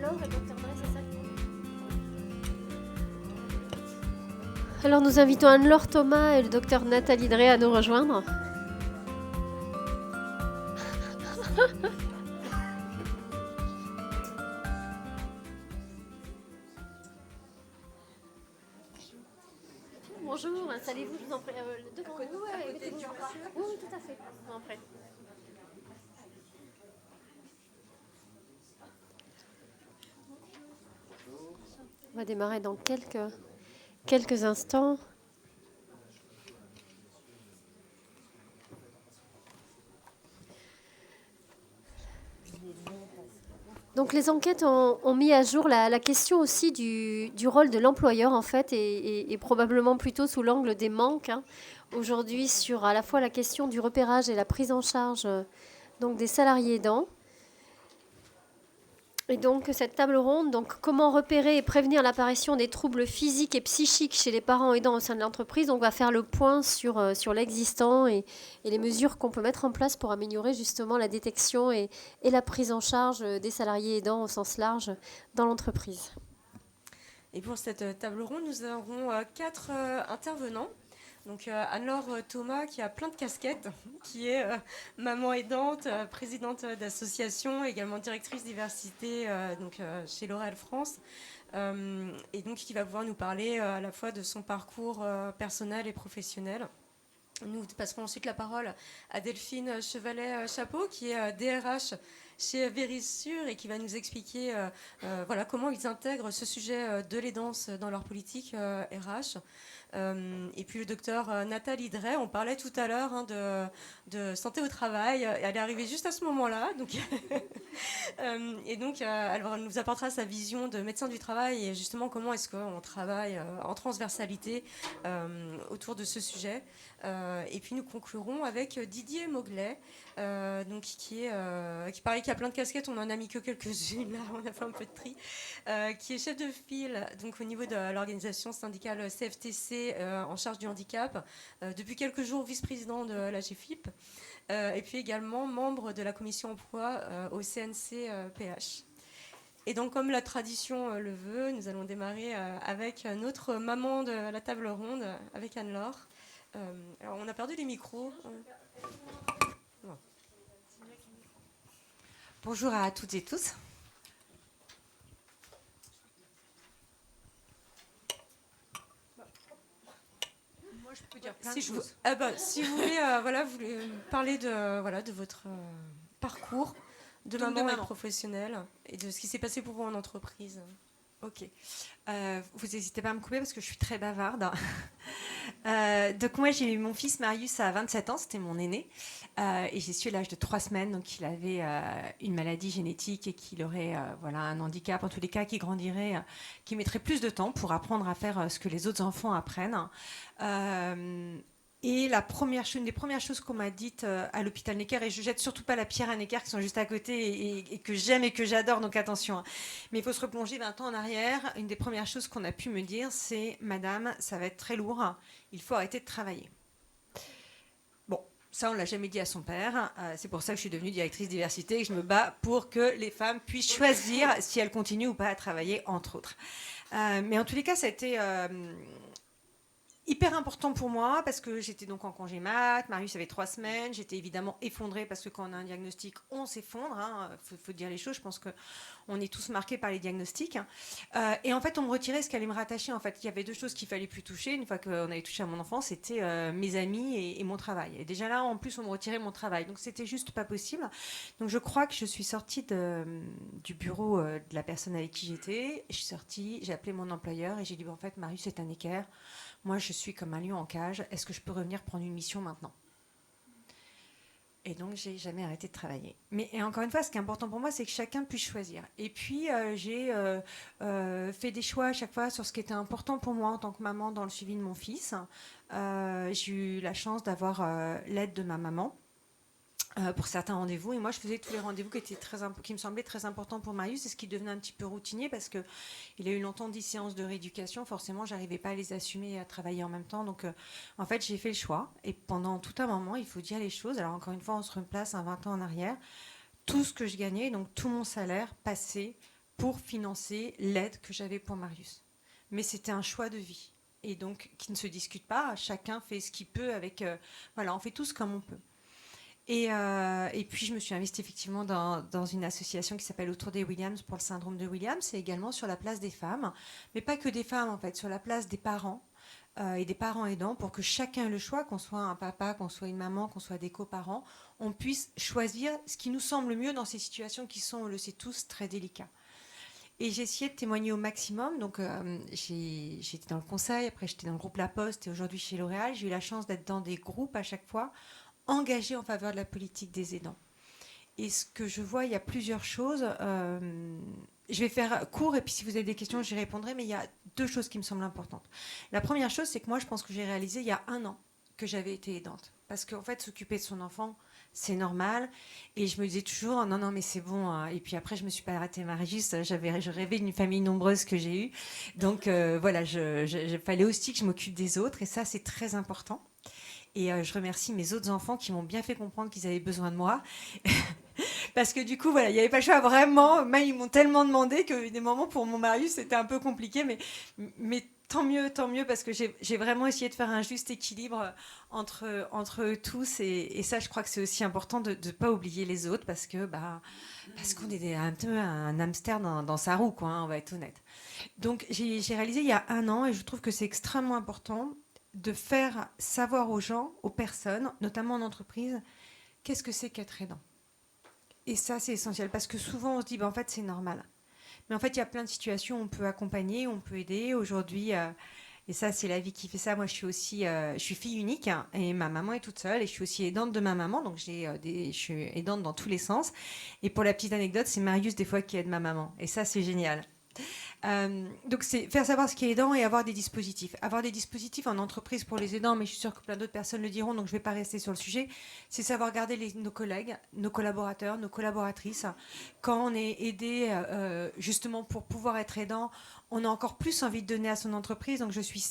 Anne-Laure et Dr Dre, c'est ça? Alors nous invitons Anne-Laure Thomas et le docteur Nathalie Drey à nous rejoindre. Bonjour, installez-vous, je vous en prie. Devant vous, mettez-vous. Oui, oui, tout à fait. Je vous en prie. On va démarrer dans quelques instants. Donc les enquêtes ont mis à jour la question aussi du rôle de l'employeur en fait et probablement plutôt sous l'angle des manques aujourd'hui sur à la fois la question du repérage et la prise en charge donc des salariés aidants. Et donc cette table ronde, donc comment repérer et prévenir l'apparition des troubles physiques et psychiques chez les parents aidants au sein de l'entreprise. Donc on va faire le point sur l'existant et les mesures qu'on peut mettre en place pour améliorer justement la détection et la prise en charge des salariés aidants au sens large dans l'entreprise. Et pour cette table ronde, nous aurons 4 intervenants. Donc Anne-Laure Thomas qui a plein de casquettes, qui est maman aidante, présidente d'association, également directrice diversité chez L'Oréal France, et donc qui va pouvoir nous parler à la fois de son parcours personnel et professionnel. Nous passerons ensuite la parole à Delphine Chevalet-Chapeau, qui est DRH chez Verisure et qui va nous expliquer comment ils intègrent ce sujet de l'aidance dans leur politique RH. Et puis le docteur Nathalie Drey, on parlait tout à l'heure de santé au travail. Elle est arrivée juste à ce moment-là. Donc elle nous apportera sa vision de médecin du travail et justement comment est-ce qu'on travaille en transversalité autour de ce sujet. Et puis nous conclurons avec Didier Moglet, qui paraît qu'il y a plein de casquettes, on en a mis que quelques-unes, là on a fait un peu de tri, qui est chef de file donc, au niveau de l'organisation syndicale CFTC en charge du handicap, depuis quelques jours vice-président de la GFIP, et puis également membre de la commission emploi au CNC-PH. Et donc, comme la tradition le veut, nous allons démarrer avec notre maman de la table ronde, avec Anne-Laure. Alors, on a perdu les micros. Bon. Bonjour à toutes et tous. Moi, je peux dire plein de choses. Si vous voulez, vous voulez parler de votre parcours de maman et professionnelle et de ce qui s'est passé pour vous en entreprise. Ok. Vous n'hésitez pas à me couper parce que je suis très bavarde. Donc moi, j'ai eu mon fils Marius à 27 ans, c'était mon aîné. Et j'ai su à l'âge de 3 semaines, donc il avait une maladie génétique et qu'il aurait un handicap, en tous les cas, qui grandirait, qui mettrait plus de temps pour apprendre à faire ce que les autres enfants apprennent. Et une des premières choses qu'on m'a dites à l'hôpital Necker, et je jette surtout pas la pierre à Necker qui sont juste à côté et que j'aime et que j'adore, donc attention. Mais il faut se replonger 20 ans en arrière. Une des premières choses qu'on a pu me dire, c'est « Madame, ça va être très lourd, il faut arrêter de travailler ». Bon, ça on ne l'a jamais dit à son père. C'est pour ça que je suis devenue directrice diversité et que je me bats pour que les femmes puissent choisir si elles continuent ou pas à travailler, entre autres. Mais en tous les cas, ça a été... hyper important pour moi parce que j'étais donc en congé mat, Marius avait 3 semaines, j'étais évidemment effondrée parce que quand on a un diagnostic, on s'effondre, faut dire les choses, je pense qu'on est tous marqués par les diagnostics. Et en fait, on me retirait ce qui allait me rattacher. En fait, il y avait 2 choses qu'il fallait plus toucher. Une fois qu'on avait touché à mon enfant, c'était mes amis et mon travail. Et déjà là, en plus, on me retirait mon travail. Donc, c'était juste pas possible. Donc, je crois que je suis sortie du bureau de la personne avec qui j'étais. Je suis sortie, j'ai appelé mon employeur et j'ai dit, en fait, Marius est un équerre. Moi, je suis comme un lion en cage. Est-ce que je peux revenir prendre une mission maintenant ? Et donc, j'ai jamais arrêté de travailler. Et encore une fois, ce qui est important pour moi, c'est que chacun puisse choisir. Et puis, j'ai fait des choix à chaque fois sur ce qui était important pour moi en tant que maman dans le suivi de mon fils. J'ai eu la chance d'avoir l'aide de ma maman pour certains rendez-vous. Et moi, je faisais tous les rendez-vous qui me semblaient très importants pour Marius, et ce qui devenait un petit peu routinier parce qu'il a eu longtemps 10 séances de rééducation. Forcément, je n'arrivais pas à les assumer et à travailler en même temps. Donc, en fait, j'ai fait le choix. Et pendant tout un moment, il faut dire les choses. Alors, encore une fois, on se replace 20 ans en arrière. Tout ce que je gagnais, donc tout mon salaire, passait pour financer l'aide que j'avais pour Marius. Mais c'était un choix de vie. Et donc, qui ne se discute pas, chacun fait ce qu'il peut avec... voilà, on fait tous comme on peut. Et puis, je me suis investie effectivement dans une association qui s'appelle Autour des Williams pour le syndrome de Williams, et également sur la place des femmes, mais pas que des femmes en fait, sur la place des parents et des parents aidants, pour que chacun ait le choix, qu'on soit un papa, qu'on soit une maman, qu'on soit des coparents, on puisse choisir ce qui nous semble le mieux dans ces situations qui sont, on le sait tous, très délicates. Et j'ai essayé de témoigner au maximum. Donc, j'étais dans le conseil, après j'étais dans le groupe La Poste et aujourd'hui chez L'Oréal. J'ai eu la chance d'être dans des groupes à chaque fois engagés en faveur de la politique des aidants. Et ce que je vois, il y a plusieurs choses. Je vais faire court et puis si vous avez des questions, j'y répondrai. Mais il y a 2 choses qui me semblent importantes. La première chose, c'est que moi, je pense que j'ai réalisé il y a 1 an que j'avais été aidante. Parce qu'en fait, s'occuper de son enfant, c'est normal. Et je me disais toujours, non, mais c'est bon. Hein. Et puis après, je me suis pas arrêtée Marius. Je rêvais d'une famille nombreuse que j'ai eue. Donc voilà, il fallait aussi que je m'occupe des autres. Et ça, c'est très important. Et je remercie mes autres enfants qui m'ont bien fait comprendre qu'ils avaient besoin de moi. Parce que du coup, voilà, il n'y avait pas le choix vraiment. Même, ils m'ont tellement demandé que des moments pour mon Marius, c'était un peu compliqué. Mais tant mieux, parce que j'ai vraiment essayé de faire un juste équilibre entre eux tous. Et ça, je crois que c'est aussi important de ne pas oublier les autres parce qu'on est un peu un hamster dans sa roue, quoi, hein, on va être honnête. Donc, j'ai réalisé il y a 1 an, et je trouve que c'est extrêmement important de faire savoir aux gens, aux personnes, notamment en entreprise, qu'est-ce que c'est qu'être aidant. Et ça, c'est essentiel, parce que souvent, on se dit, en fait, c'est normal. Mais en fait, il y a plein de situations où on peut accompagner, on peut aider. Aujourd'hui, et ça, c'est la vie qui fait ça. Moi, je suis fille unique, hein, et ma maman est toute seule, et je suis aussi aidante de ma maman, donc je suis aidante dans tous les sens. Et pour la petite anecdote, c'est Marius des fois qui aide ma maman, et ça, c'est génial. Donc c'est faire savoir ce qui est aidant et avoir des dispositifs. Avoir des dispositifs en entreprise pour les aidants, mais je suis sûre que plein d'autres personnes le diront, donc je ne vais pas rester sur le sujet, c'est savoir garder nos collègues, nos collaborateurs, nos collaboratrices. Quand on est aidé justement pour pouvoir être aidant, on a encore plus envie de donner à son entreprise, donc je suis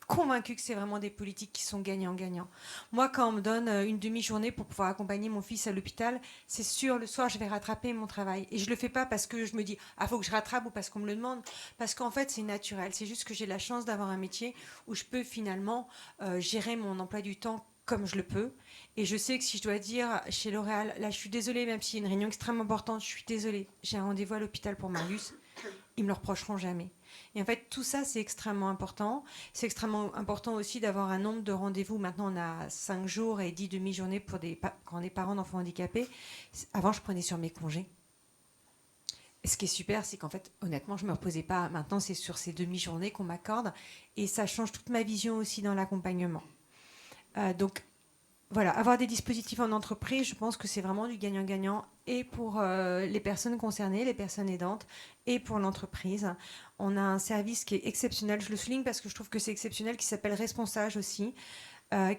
convaincue que c'est vraiment des politiques qui sont gagnant-gagnant. Moi, quand on me donne une demi-journée pour pouvoir accompagner mon fils à l'hôpital, c'est sûr, le soir, je vais rattraper mon travail. Et je ne le fais pas parce que je me dis, faut que je rattrape ou parce qu'on me le demande. Parce qu'en fait, c'est naturel. C'est juste que j'ai la chance d'avoir un métier où je peux finalement gérer mon emploi du temps comme je le peux. Et je sais que si je dois dire chez L'Oréal, là, je suis désolée, même s'il y a une réunion extrêmement importante, je suis désolée, j'ai un rendez-vous à l'hôpital pour Marius, ils me le reprocheront jamais. Et en fait, tout ça, c'est extrêmement important. C'est extrêmement important aussi d'avoir un nombre de rendez-vous. Maintenant, on a 5 jours et 10 demi-journées pour quand on est parents d'enfants handicapés. Avant, je prenais sur mes congés. Et ce qui est super, c'est qu'en fait, honnêtement, je ne me reposais pas. Maintenant, c'est sur ces demi-journées qu'on m'accorde. Et ça change toute ma vision aussi dans l'accompagnement. Donc, voilà, avoir des dispositifs en entreprise, je pense que c'est vraiment du gagnant-gagnant, et pour les personnes concernées, les personnes aidantes, et pour l'entreprise. On a un service qui est exceptionnel, je le souligne parce que je trouve que c'est exceptionnel, qui s'appelle Responsage aussi,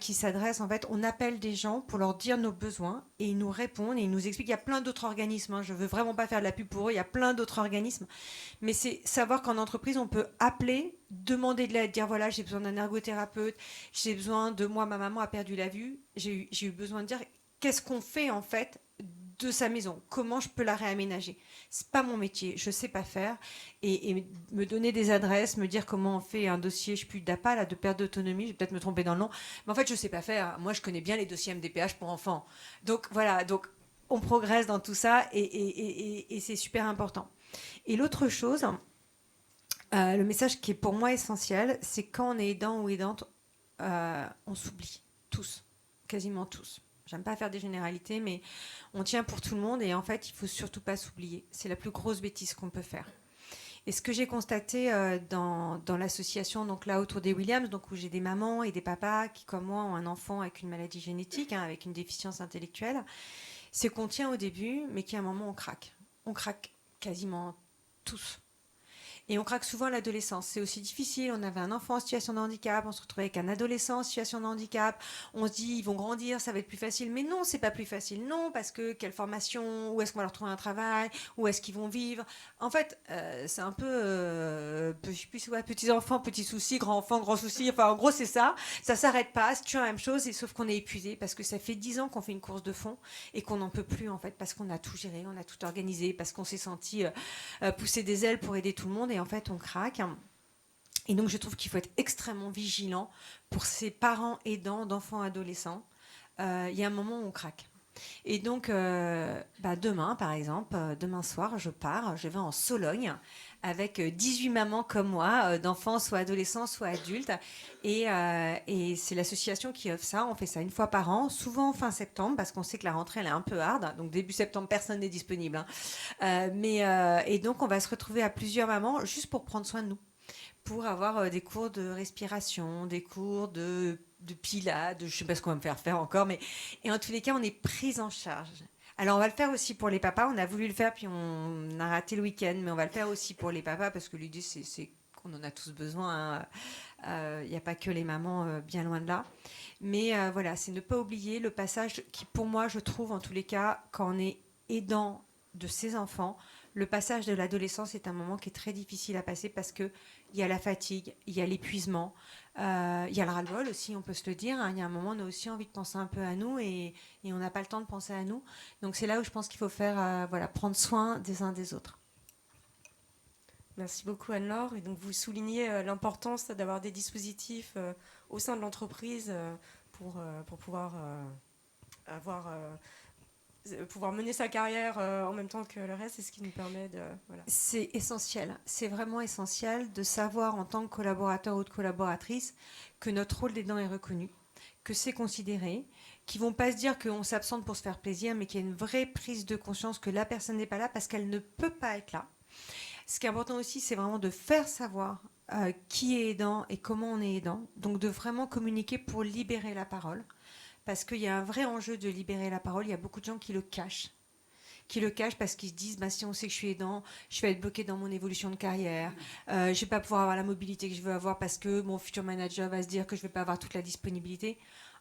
qui s'adresse, en fait, on appelle des gens pour leur dire nos besoins, et ils nous répondent, et ils nous expliquent. Il y a plein d'autres organismes, hein, je ne veux vraiment pas faire de la pub pour eux, il y a plein d'autres organismes, mais c'est savoir qu'en entreprise, on peut appeler, demander de l'aide, dire voilà, j'ai besoin d'un ergothérapeute, j'ai besoin de moi, ma maman a perdu la vue, j'ai eu besoin de dire qu'est-ce qu'on fait en fait de sa maison, comment je peux la réaménager. C'est pas mon métier, je sais pas faire, et me donner des adresses, me dire comment on fait un dossier, je sais plus d'APA, là, de perte d'autonomie, je vais peut-être me tromper dans le nom, mais en fait je sais pas faire. Moi je connais bien les dossiers MDPH pour enfants, donc voilà, donc on progresse dans tout ça, et c'est super important. Et l'autre chose, le message qui est pour moi essentiel, c'est quand on est aidant ou aidante, on s'oublie tous, quasiment tous. J'aime pas faire des généralités, mais on tient pour tout le monde, et en fait, il faut surtout pas s'oublier. C'est la plus grosse bêtise qu'on peut faire. Et ce que j'ai constaté dans l'association, donc là autour des Williams, donc où j'ai des mamans et des papas qui, comme moi, ont un enfant avec une maladie génétique, hein, avec une déficience intellectuelle, c'est qu'on tient au début, mais qu'à un moment on craque. On craque quasiment tous. Et on craque souvent à l'adolescence. C'est aussi difficile. On avait un enfant en situation de handicap, on se retrouvait avec un adolescent en situation de handicap. On se dit, ils vont grandir, ça va être plus facile. Mais non, c'est pas plus facile. Non, parce que quelle formation, où est-ce qu'on va leur trouver un travail, où est-ce qu'ils vont vivre. En fait, c'est un peu petits enfants, petits soucis, grands enfants, grands soucis. Enfin, en gros, c'est ça. Ça s'arrête pas. C'est toujours la même chose. Et sauf qu'on est épuisé parce que ça fait 10 ans qu'on fait une course de fond et qu'on n'en peut plus en fait parce qu'on a tout géré, on a tout organisé, parce qu'on s'est senti pousser des ailes pour aider tout le monde et en fait on craque. Et donc je trouve qu'il faut être extrêmement vigilant pour ces parents aidants d'enfants adolescents. Il y a un moment où on craque. Et donc demain par exemple, demain soir je vais en Sologne avec 18 mamans comme moi, d'enfants soit adolescents soit adultes, et c'est l'association qui offre ça. On fait ça une fois par an, souvent fin septembre parce qu'on sait que la rentrée elle est un peu hard, donc début septembre personne n'est disponible, hein. Et donc on va se retrouver à plusieurs mamans juste pour prendre soin de nous, pour avoir des cours de respiration, des cours de pilates, je ne sais pas ce qu'on va me faire faire encore, mais et en tous les cas, on est prise en charge. Alors, on va le faire aussi pour les papas. On a voulu le faire, puis on a raté le week-end, mais on va le faire aussi pour les papas, parce que l'idée, c'est qu'on en a tous besoin. Il n'y a pas que les mamans, bien loin de là. Mais voilà, c'est ne pas oublier le passage qui, pour moi, je trouve, en tous les cas, quand on est aidant de ses enfants, le passage de l'adolescence est un moment qui est très difficile à passer parce qu'il y a la fatigue, il y a l'épuisement, il y a le ras-le-bol aussi, on peut se le dire. Il y a un moment, on a aussi envie de penser un peu à nous et on n'a pas le temps de penser à nous. Donc c'est là où je pense qu'il faut faire, prendre soin des uns des autres. Merci beaucoup Anne-Laure. Et donc vous soulignez l'importance d'avoir des dispositifs au sein de l'entreprise pour pouvoir pouvoir mener sa carrière en même temps que le reste, c'est ce qui nous permet de... Voilà. C'est essentiel, c'est vraiment essentiel de savoir en tant que collaborateur ou de collaboratrice que notre rôle d'aidant est reconnu, que c'est considéré, qu'ils ne vont pas se dire qu'on s'absente pour se faire plaisir, mais qu'il y a une vraie prise de conscience que la personne n'est pas là parce qu'elle ne peut pas être là. Ce qui est important aussi, c'est vraiment de faire savoir qui est aidant et comment on est aidant, donc de vraiment communiquer pour libérer la parole. Parce qu'il y a un vrai enjeu de libérer la parole. Il y a beaucoup de gens qui le cachent parce qu'ils se disent si on sait que je suis aidant, je vais être bloqué dans mon évolution de carrière, je ne vais pas pouvoir avoir la mobilité que je veux avoir parce que mon futur manager va se dire que je ne vais pas avoir toute la disponibilité.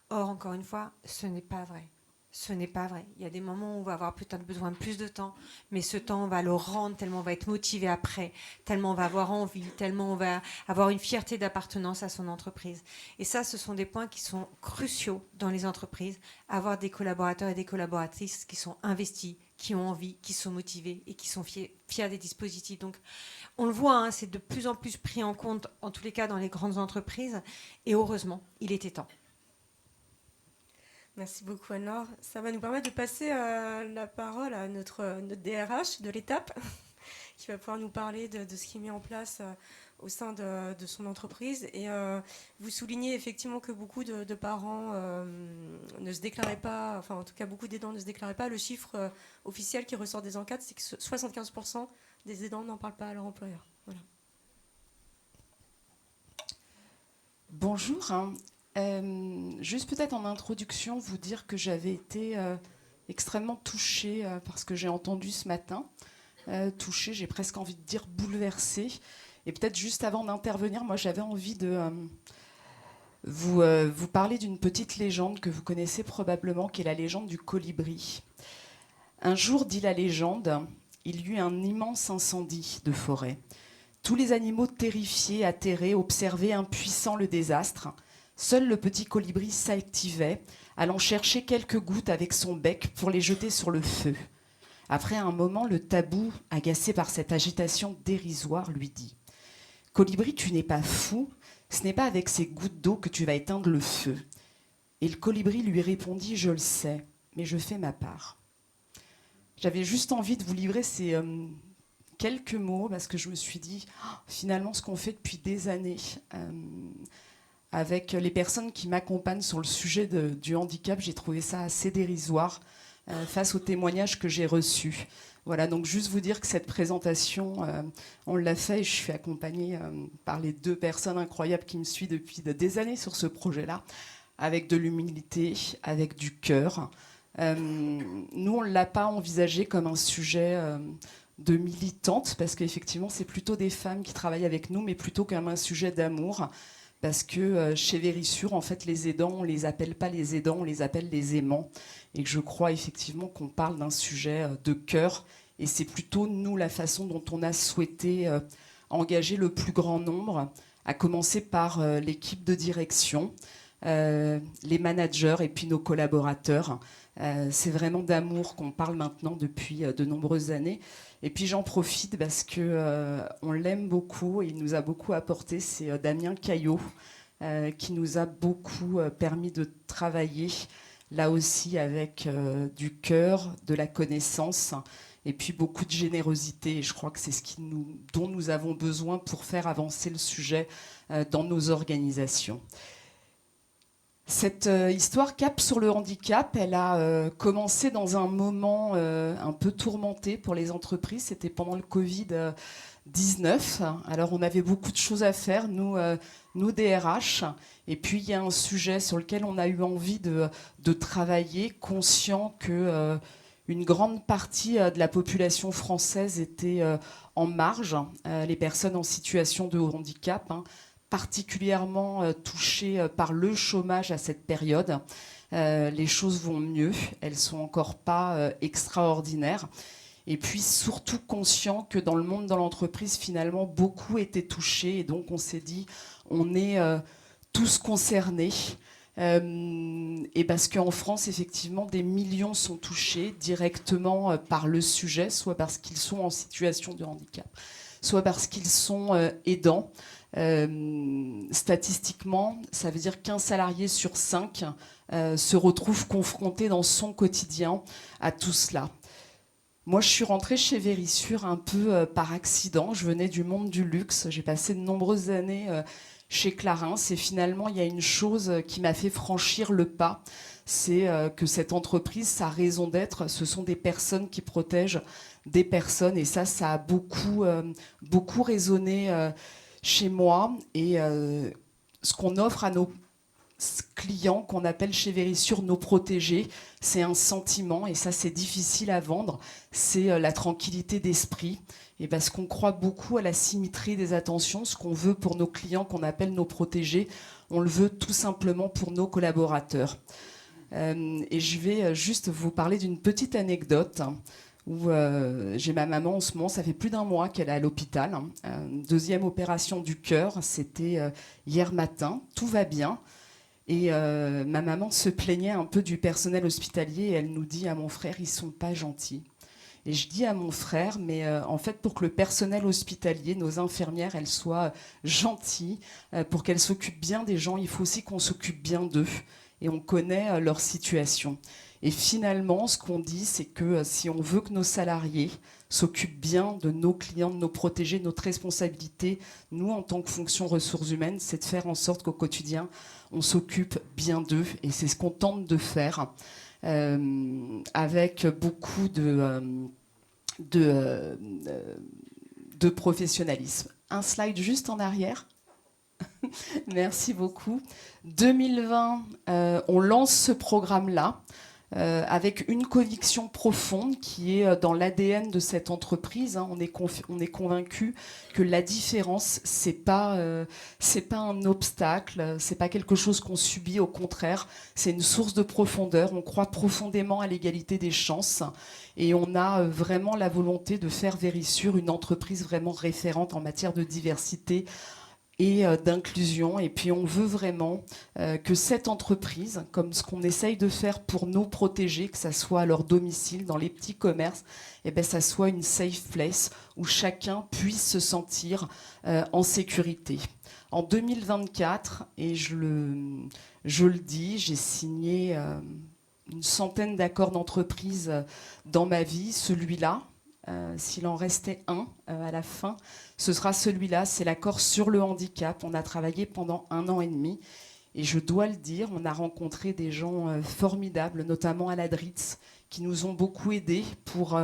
Or, encore une fois, ce n'est pas vrai. Ce n'est pas vrai. Il y a des moments où on va avoir peut-être besoin de plus de temps, mais ce temps, on va le rendre tellement on va être motivé après, tellement on va avoir envie, tellement on va avoir une fierté d'appartenance à son entreprise. Et ça, ce sont des points qui sont cruciaux dans les entreprises. Avoir des collaborateurs et des collaboratrices qui sont investis, qui ont envie, qui sont motivés et qui sont fiers des dispositifs. Donc, on le voit, c'est de plus en plus pris en compte, en tous les cas dans les grandes entreprises. Et heureusement, il était temps. Merci beaucoup Anne-Laure. Ça va nous permettre de passer la parole à notre DRH de l'étape qui va pouvoir nous parler de ce qui est mis en place au sein de son entreprise. Et vous soulignez effectivement que beaucoup de parents ne se déclaraient pas, enfin en tout cas beaucoup d'aidants ne se déclaraient pas. Le chiffre officiel qui ressort des enquêtes, c'est que 75% des aidants n'en parlent pas à leur employeur. Voilà. Bonjour. Juste peut-être en introduction, vous dire que j'avais été extrêmement touchée par ce que j'ai entendu ce matin. Touchée, j'ai presque envie de dire bouleversée. Et peut-être juste avant d'intervenir, moi j'avais envie de vous parler d'une petite légende que vous connaissez probablement, qui est la légende du colibri. Un jour, dit la légende, il y eut un immense incendie de forêt. Tous les animaux terrifiés, atterrés, observaient impuissants le désastre. Seul le petit colibri s'activait, allant chercher quelques gouttes avec son bec pour les jeter sur le feu. Après un moment, le tabou, agacé par cette agitation dérisoire, lui dit « Colibri, tu n'es pas fou, ce n'est pas avec ces gouttes d'eau que tu vas éteindre le feu. » Et le colibri lui répondit « Je le sais, mais je fais ma part. » J'avais juste envie de vous livrer ces quelques mots parce que je me suis dit finalement ce qu'on fait depuis des années avec les personnes qui m'accompagnent sur le sujet du handicap, j'ai trouvé ça assez dérisoire face aux témoignages que j'ai reçus. Voilà, donc juste vous dire que cette présentation, on l'a fait et je suis accompagnée par les 2 personnes incroyables qui me suivent depuis des années sur ce projet-là, avec de l'humilité, avec du cœur. Nous, on ne l'a pas envisagé comme un sujet de militantes, parce qu'effectivement, c'est plutôt des femmes qui travaillent avec nous, mais plutôt comme un sujet d'amour. Parce que chez Vérissure, en fait, les aidants, on les appelle pas les aidants, on les appelle les aimants. Et que je crois effectivement qu'on parle d'un sujet de cœur. Et c'est plutôt, nous, la façon dont on a souhaité engager le plus grand nombre, à commencer par l'équipe de direction, les managers et puis nos collaborateurs. C'est vraiment d'amour qu'on parle maintenant depuis de nombreuses années. Et puis j'en profite parce que on l'aime beaucoup et il nous a beaucoup apporté. C'est Damien Caillot qui nous a beaucoup permis de travailler là aussi avec du cœur, de la connaissance et puis beaucoup de générosité. Et je crois que c'est dont nous avons besoin pour faire avancer le sujet dans nos organisations. Cette histoire Cap sur le handicap, elle a commencé dans un moment un peu tourmenté pour les entreprises. C'était pendant le Covid-19. Alors on avait beaucoup de choses à faire, nous DRH. Et puis il y a un sujet sur lequel on a eu envie de travailler, conscient que une grande partie de la population française était en marge, les personnes en situation de handicap, particulièrement touchées par le chômage à cette période. Les choses vont mieux, elles sont encore pas extraordinaires. Et puis surtout conscient que dans le monde de l'entreprise, finalement, beaucoup étaient touchés. Et donc on s'est dit, on est tous concernés. Et parce qu'en France, effectivement, des millions sont touchés directement par le sujet, soit parce qu'ils sont en situation de handicap, soit parce qu'ils sont aidants. Statistiquement, ça veut dire qu'un salarié sur 5 se retrouve confronté dans son quotidien à tout cela. Moi, je suis rentrée chez Vérissure un peu par accident. Je venais du monde du luxe. J'ai passé de nombreuses années chez Clarins. Et finalement, il y a une chose qui m'a fait franchir le pas. C'est que cette entreprise, sa raison d'être, ce sont des personnes qui protègent des personnes. Et ça a beaucoup résonné chez moi. Et ce qu'on offre à nos clients, qu'on appelle chez Vérissure nos protégés, c'est un sentiment, et ça c'est difficile à vendre, c'est la tranquillité d'esprit. Et parce qu'on croit beaucoup à la symétrie des attentions, ce qu'on veut pour nos clients, qu'on appelle nos protégés, on le veut tout simplement pour nos collaborateurs. Et je vais juste vous parler d'une petite anecdote où j'ai ma maman en ce moment, ça fait plus d'1 mois qu'elle est à l'hôpital. Deuxième opération du cœur, c'était hier matin, tout va bien. Et ma maman se plaignait un peu du personnel hospitalier et elle nous dit à mon frère, ils sont pas gentils. Et je dis à mon frère, mais en fait, pour que le personnel hospitalier, nos infirmières, elles soient gentilles, pour qu'elles s'occupent bien des gens, il faut aussi qu'on s'occupe bien d'eux. Et on connaît leur situation. Et finalement, ce qu'on dit, c'est que si on veut que nos salariés s'occupent bien de nos clients, de nos protégés, notre responsabilité, nous, en tant que fonction ressources humaines, c'est de faire en sorte qu'au quotidien, on s'occupe bien d'eux. Et c'est ce qu'on tente de faire avec beaucoup de professionnalisme. Un slide juste en arrière. Merci beaucoup. 2020, on lance ce programme-là avec une conviction profonde qui est dans l'ADN de cette entreprise. On est convaincu que la différence, c'est pas un obstacle, c'est pas quelque chose qu'on subit, au contraire, c'est une source de profondeur. On croit profondément à l'égalité des chances et on a vraiment la volonté de faire Vérissure une entreprise vraiment référente en matière de diversité et d'inclusion. Et puis on veut vraiment que cette entreprise, comme ce qu'on essaye de faire pour nos protégés, que ça soit à leur domicile, dans les petits commerces, et ben ça soit une safe place où chacun puisse se sentir en sécurité. En 2024, et je le dis, j'ai signé une centaine d'accords d'entreprise dans ma vie. Celui-là, s'il en restait un à la fin, ce sera celui-là, c'est l'accord sur le handicap. On a travaillé pendant 1 an et demi Et je dois le dire, on a rencontré des gens formidables, notamment à la DRITS, qui nous ont beaucoup aidés pour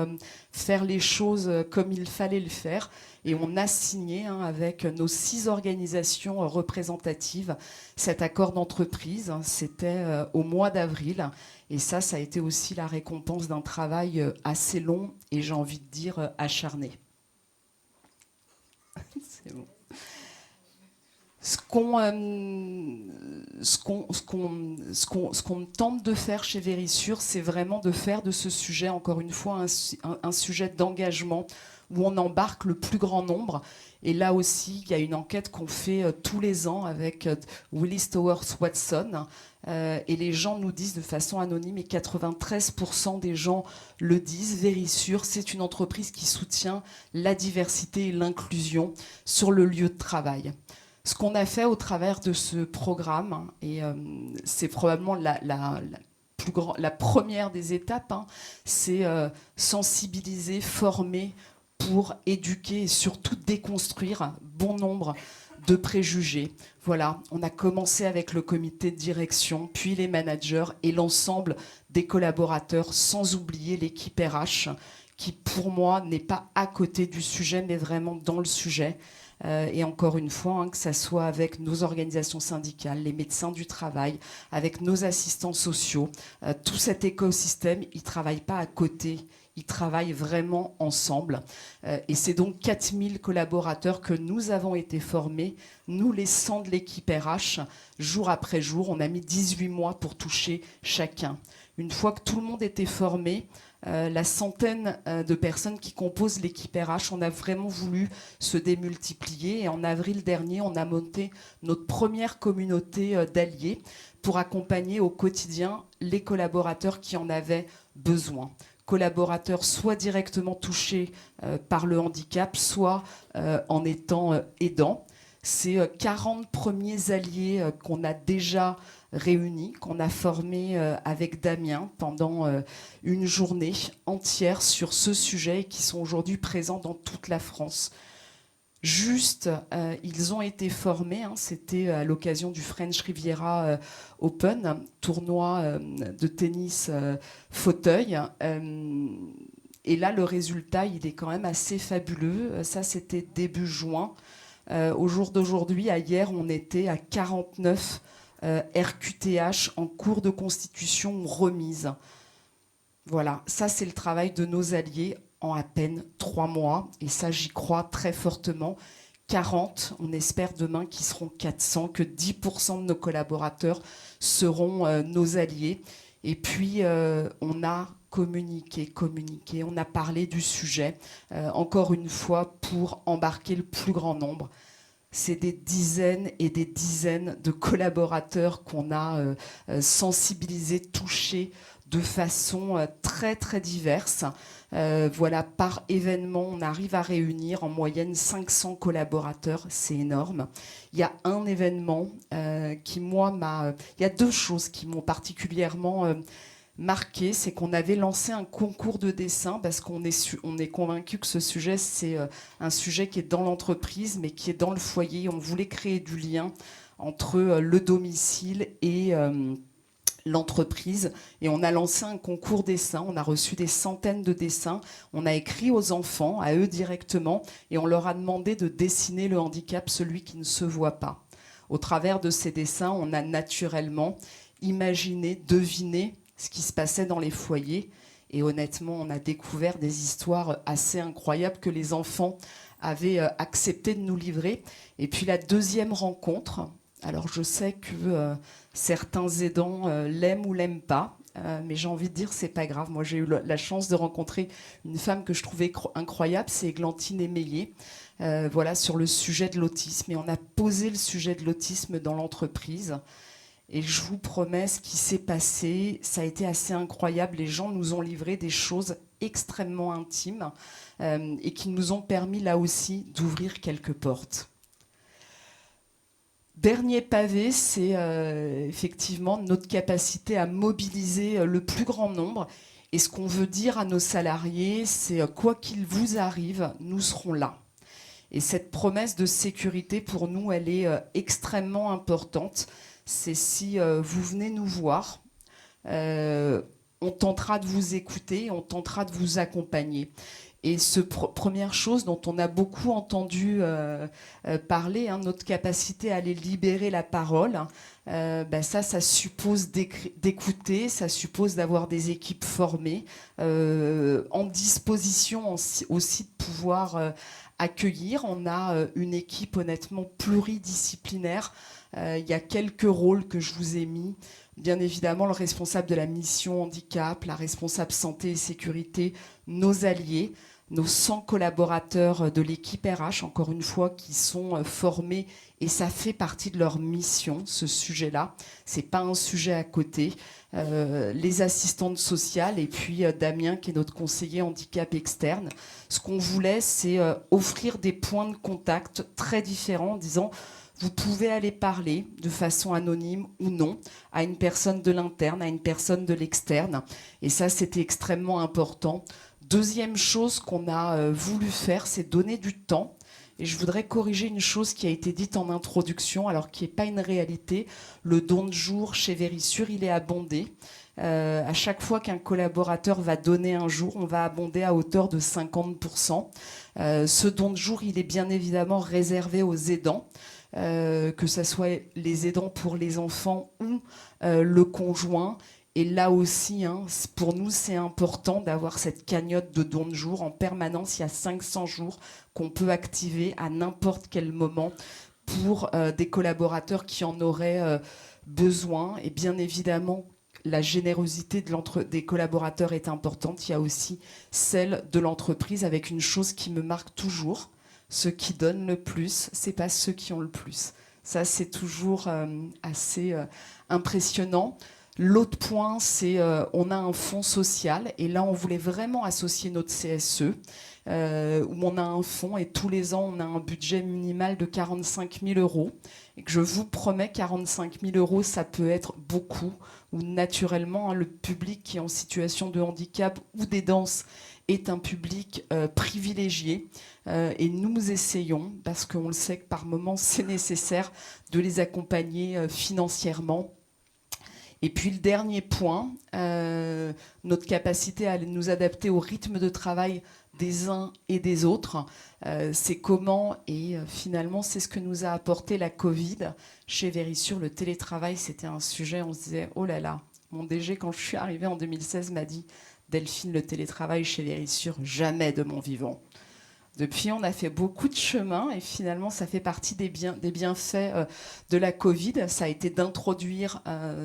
faire les choses comme il fallait le faire. Et on a signé avec nos 6 organisations représentatives cet accord d'entreprise. C'était au mois d'avril. Et ça a été aussi la récompense d'un travail assez long et j'ai envie de dire acharné. C'est bon. Ce qu'on tente de faire chez Vérissure, c'est vraiment de faire de ce sujet, encore une fois, un sujet d'engagement où on embarque le plus grand nombre. Et là aussi, il y a une enquête qu'on fait tous les ans avec Willis Towers Watson. Et les gens nous disent de façon anonyme, et 93% des gens le disent, Vérissure, c'est une entreprise qui soutient la diversité et l'inclusion sur le lieu de travail. Ce qu'on a fait au travers de ce programme, et c'est probablement la première des étapes, c'est sensibiliser, former pour éduquer et surtout déconstruire bon nombre de préjugés. Voilà, on a commencé avec le comité de direction, puis les managers et l'ensemble des collaborateurs, sans oublier l'équipe RH, qui pour moi n'est pas à côté du sujet, mais vraiment dans le sujet. Et encore une fois, que ça soit avec nos organisations syndicales, les médecins du travail, avec nos assistants sociaux, tout cet écosystème, il ne travaille pas à côté, il travaille vraiment ensemble. Et c'est donc 4000 collaborateurs que nous avons été formés, nous les 100 de l'équipe RH, jour après jour. On a mis 18 mois pour toucher chacun. Une fois que tout le monde était formé, la centaine de personnes qui composent l'équipe RH, on a vraiment voulu se démultiplier. Et en avril dernier, on a monté notre première communauté d'alliés pour accompagner au quotidien les collaborateurs qui en avaient besoin. Collaborateurs soit directement touchés par le handicap, soit en étant aidants. C'est 40 premiers alliés qu'on a déjà réunis, qu'on a formés avec Damien pendant une journée entière sur ce sujet et qui sont aujourd'hui présents dans toute la France. Juste, ils ont été formés, c'était à l'occasion du French Riviera Open, tournoi de tennis fauteuil. Et là, le résultat, il est quand même assez fabuleux. Ça, c'était début juin. Au jour d'aujourd'hui, hier, on était à 49 RQTH en cours de constitution ou remise. Voilà, ça c'est le travail de nos alliés en à peine 3 mois. Et ça, j'y crois très fortement. 40, on espère demain qu'ils seront 400, que 10% de nos collaborateurs seront nos alliés. Et puis, on a communiqué, on a parlé du sujet, encore une fois, pour embarquer le plus grand nombre. C'est des dizaines et des dizaines de collaborateurs qu'on a sensibilisés, touchés de façon très, très diverse. Voilà, par événement, on arrive à réunir en moyenne 500 collaborateurs, c'est énorme. Il y a un événement qui, moi, il y a 2 choses qui m'ont particulièrement marqué, c'est qu'on avait lancé un concours de dessin parce qu'on est convaincu que ce sujet, c'est un sujet qui est dans l'entreprise, mais qui est dans le foyer. On voulait créer du lien entre le domicile et l'entreprise. Et on a lancé un concours dessin. On a reçu des centaines de dessins. On a écrit aux enfants, à eux directement, et on leur a demandé de dessiner le handicap, celui qui ne se voit pas. Au travers de ces dessins, on a naturellement imaginé, deviné ce qui se passait dans les foyers. Et honnêtement, on a découvert des histoires assez incroyables que les enfants avaient accepté de nous livrer. Et puis la deuxième rencontre, alors je sais que certains aidants l'aiment ou l'aiment pas, mais j'ai envie de dire c'est pas grave. Moi j'ai eu la chance de rencontrer une femme que je trouvais incroyable, c'est Églantine Émeillé, voilà, sur le sujet de l'autisme. Et on a posé le sujet de l'autisme dans l'entreprise. Et je vous promets, ce qui s'est passé, ça a été assez incroyable. Les gens nous ont livré des choses extrêmement intimes et qui nous ont permis, là aussi, d'ouvrir quelques portes. Dernier pavé, c'est effectivement notre capacité à mobiliser le plus grand nombre. Et ce qu'on veut dire à nos salariés, c'est quoi qu'il vous arrive, nous serons là. Et cette promesse de sécurité, pour nous, elle est extrêmement importante. c'est si vous venez nous voir, on tentera de vous écouter, on tentera de vous accompagner. Et première chose dont on a beaucoup entendu parler, notre capacité à aller libérer la parole, ça suppose d'écouter, ça suppose d'avoir des équipes formées, en disposition aussi de pouvoir accueillir. On a une équipe honnêtement pluridisciplinaire. Il y a quelques rôles que je vous ai mis. Bien évidemment, le responsable de la mission handicap, la responsable santé et sécurité, nos alliés, nos 100 collaborateurs de l'équipe RH, encore une fois, qui sont formés, et ça fait partie de leur mission, ce sujet-là. C'est pas un sujet à côté. Les assistantes sociales, et puis Damien, qui est notre conseiller handicap externe. Ce qu'on voulait, c'est offrir des points de contact très différents, en disant: vous pouvez aller parler de façon anonyme ou non à une personne de l'interne, à une personne de l'externe. Et ça, c'était extrêmement important. Deuxième chose qu'on a voulu faire, c'est donner du temps. Et je voudrais corriger une chose qui a été dite en introduction, alors qui n'est pas une réalité. Le don de jour chez Vérissure, il est abondé. À chaque fois qu'un collaborateur va donner un jour, on va abonder à hauteur de 50%. Ce don de jour, il est bien évidemment réservé aux aidants. Que ce soit les aidants pour les enfants ou le conjoint. Et là aussi, pour nous, c'est important d'avoir cette cagnotte de dons de jour en permanence. Il y a 500 jours qu'on peut activer à n'importe quel moment pour des collaborateurs qui en auraient besoin. Et bien évidemment, la générosité des collaborateurs est importante. Il y a aussi celle de l'entreprise, avec une chose qui me marque toujours: ceux qui donnent le plus, c'est pas ceux qui ont le plus. Ça, c'est toujours assez impressionnant. L'autre point, c'est on a un fonds social, et là, on voulait vraiment associer notre CSE, où on a un fonds, et tous les ans, on a un budget minimal de 45 000 €. Et que je vous promets, 45 000 €, ça peut être beaucoup, ou naturellement, le public qui est en situation de handicap ou d'aidance est un public privilégié. Et nous essayons, parce qu'on le sait que par moments c'est nécessaire, de les accompagner financièrement. Et puis le dernier point, notre capacité à nous adapter au rythme de travail des uns et des autres, c'est comment, et finalement c'est ce que nous a apporté la Covid chez Vérissure. Le télétravail, c'était un sujet, on se disait: oh là là. Mon DG, quand je suis arrivée en 2016, m'a dit: Delphine, le télétravail chez Vérissure, jamais de mon vivant. Depuis, on a fait beaucoup de chemin, et finalement, ça fait partie des bienfaits de la Covid. Ça a été d'introduire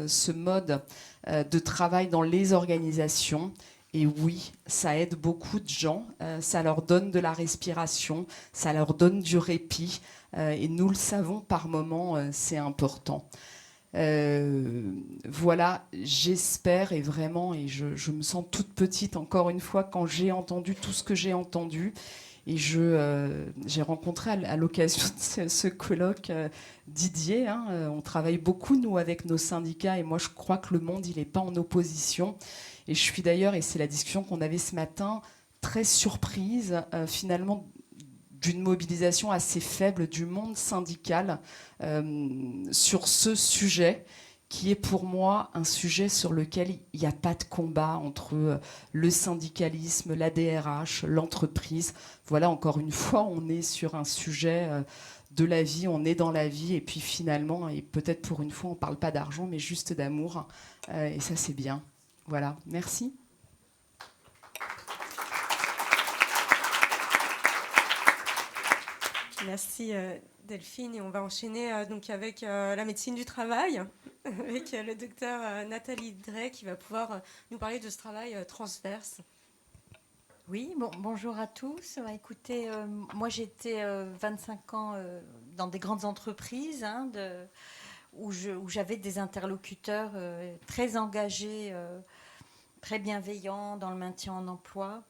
ce mode de travail dans les organisations. Et oui, ça aide beaucoup de gens. Ça leur donne de la respiration, ça leur donne du répit. Et nous le savons, par moments, c'est important. Voilà, j'espère, et vraiment, et je me sens toute petite encore une fois quand j'ai entendu tout ce que j'ai entendu. Et j'ai rencontré à l'occasion de ce colloque Didier. On travaille beaucoup, nous, avec nos syndicats, et moi, je crois que le monde, il n'est pas en opposition. Et je suis d'ailleurs, et c'est la discussion qu'on avait ce matin, très surprise, finalement, d'une mobilisation assez faible du monde syndical sur ce sujet, qui est pour moi un sujet sur lequel il n'y a pas de combat entre le syndicalisme, la DRH, l'entreprise. Voilà, encore une fois, on est sur un sujet de la vie, on est dans la vie, et puis finalement, et peut-être pour une fois, on ne parle pas d'argent, mais juste d'amour, et ça, c'est bien. Voilà, merci. Merci Delphine, et on va enchaîner donc avec la médecine du travail, avec le docteur Nathalie Drey, qui va pouvoir nous parler de ce travail transverse. Oui, bonjour à tous. Écoutez, moi j'étais 25 ans dans des grandes entreprises où j'avais des interlocuteurs très engagés, très bienveillants dans le maintien en emploi.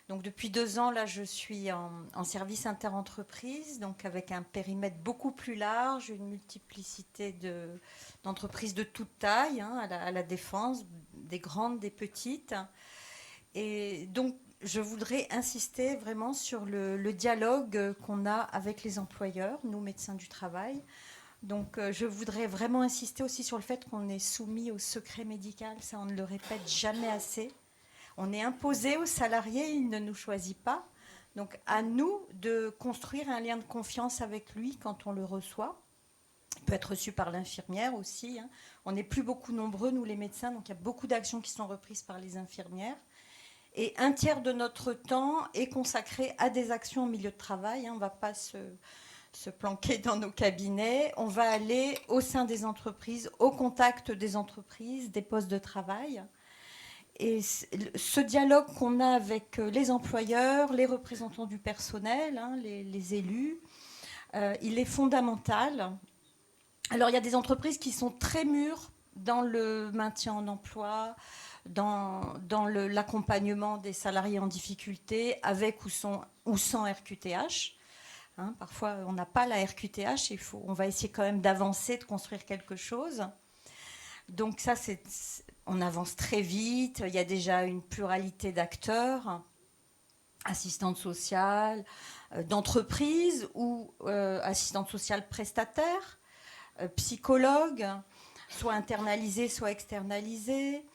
Donc depuis 2 ans, là, je suis en service interentreprise, donc avec un périmètre beaucoup plus large, une multiplicité d'entreprises de toute taille, à la défense, des grandes, des petites. Et donc, je voudrais insister vraiment sur le dialogue qu'on a avec les employeurs, nous, médecins du travail. Donc, je voudrais vraiment insister aussi sur le fait qu'on est soumis au secret médical. Ça, on ne le répète jamais assez. On est imposé aux salariés, il ne nous choisit pas. Donc, à nous de construire un lien de confiance avec lui quand on le reçoit. Il peut être reçu par l'infirmière aussi. On n'est plus beaucoup nombreux, nous les médecins, donc il y a beaucoup d'actions qui sont reprises par les infirmières. Et un tiers de notre temps est consacré à des actions au milieu de travail. On ne va pas se planquer dans nos cabinets. On va aller au sein des entreprises, au contact des entreprises, des postes de travail. Et ce dialogue qu'on a avec les employeurs, les représentants du personnel, les élus, il est fondamental. Alors, il y a des entreprises qui sont très mûres dans le maintien en emploi, dans l'accompagnement des salariés en difficulté, avec ou sans RQTH. Parfois, on n'a pas la RQTH, on va essayer quand même d'avancer, de construire quelque chose. Donc ça, on avance très vite. Il y a déjà une pluralité d'acteurs, assistantes sociales, d'entreprises ou assistantes sociales prestataires, psychologues, soit internalisés, soit externalisés.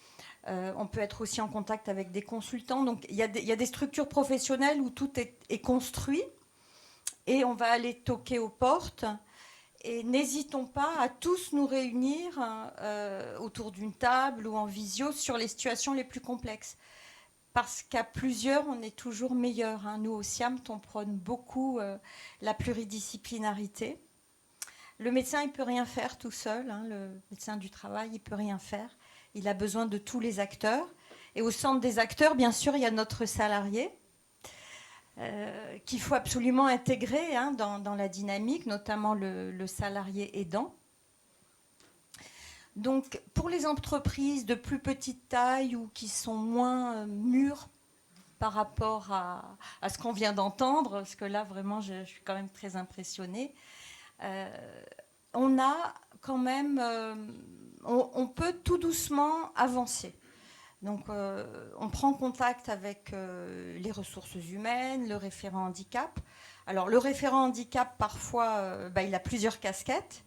On peut être aussi en contact avec des consultants. Donc il y a des structures professionnelles où tout est construit et on va aller toquer aux portes. Et n'hésitons pas à tous nous réunir autour d'une table ou en visio sur les situations les plus complexes. Parce qu'à plusieurs, on est toujours meilleur. Nous, au SIAMT, on prône beaucoup la pluridisciplinarité. Le médecin, il ne peut rien faire tout seul. Le médecin du travail, il ne peut rien faire. Il a besoin de tous les acteurs. Et au centre des acteurs, bien sûr, il y a notre salarié. Qu'il faut absolument intégrer dans la dynamique, notamment le salarié aidant. Donc, pour les entreprises de plus petite taille ou qui sont moins mûres par rapport à ce qu'on vient d'entendre, parce que là, vraiment, je suis quand même très impressionnée, on a quand même... on peut tout doucement avancer. Donc, on prend contact avec les ressources humaines, le référent handicap. Alors, le référent handicap, parfois, il a plusieurs casquettes.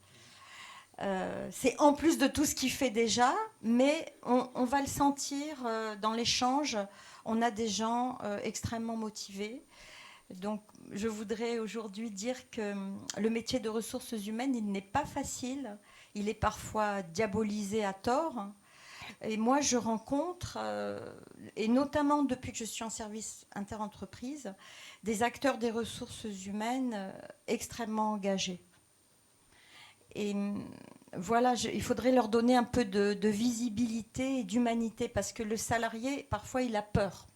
C'est en plus de tout ce qu'il fait déjà, mais on va le sentir dans l'échange. On a des gens extrêmement motivés. Donc, je voudrais aujourd'hui dire que le métier de ressources humaines, il n'est pas facile. Il est parfois diabolisé à tort. Et moi, je rencontre, et notamment depuis que je suis en service interentreprise, des acteurs des ressources humaines extrêmement engagés. Et voilà, il faudrait leur donner un peu de visibilité et d'humanité, parce que le salarié, parfois, il a peur.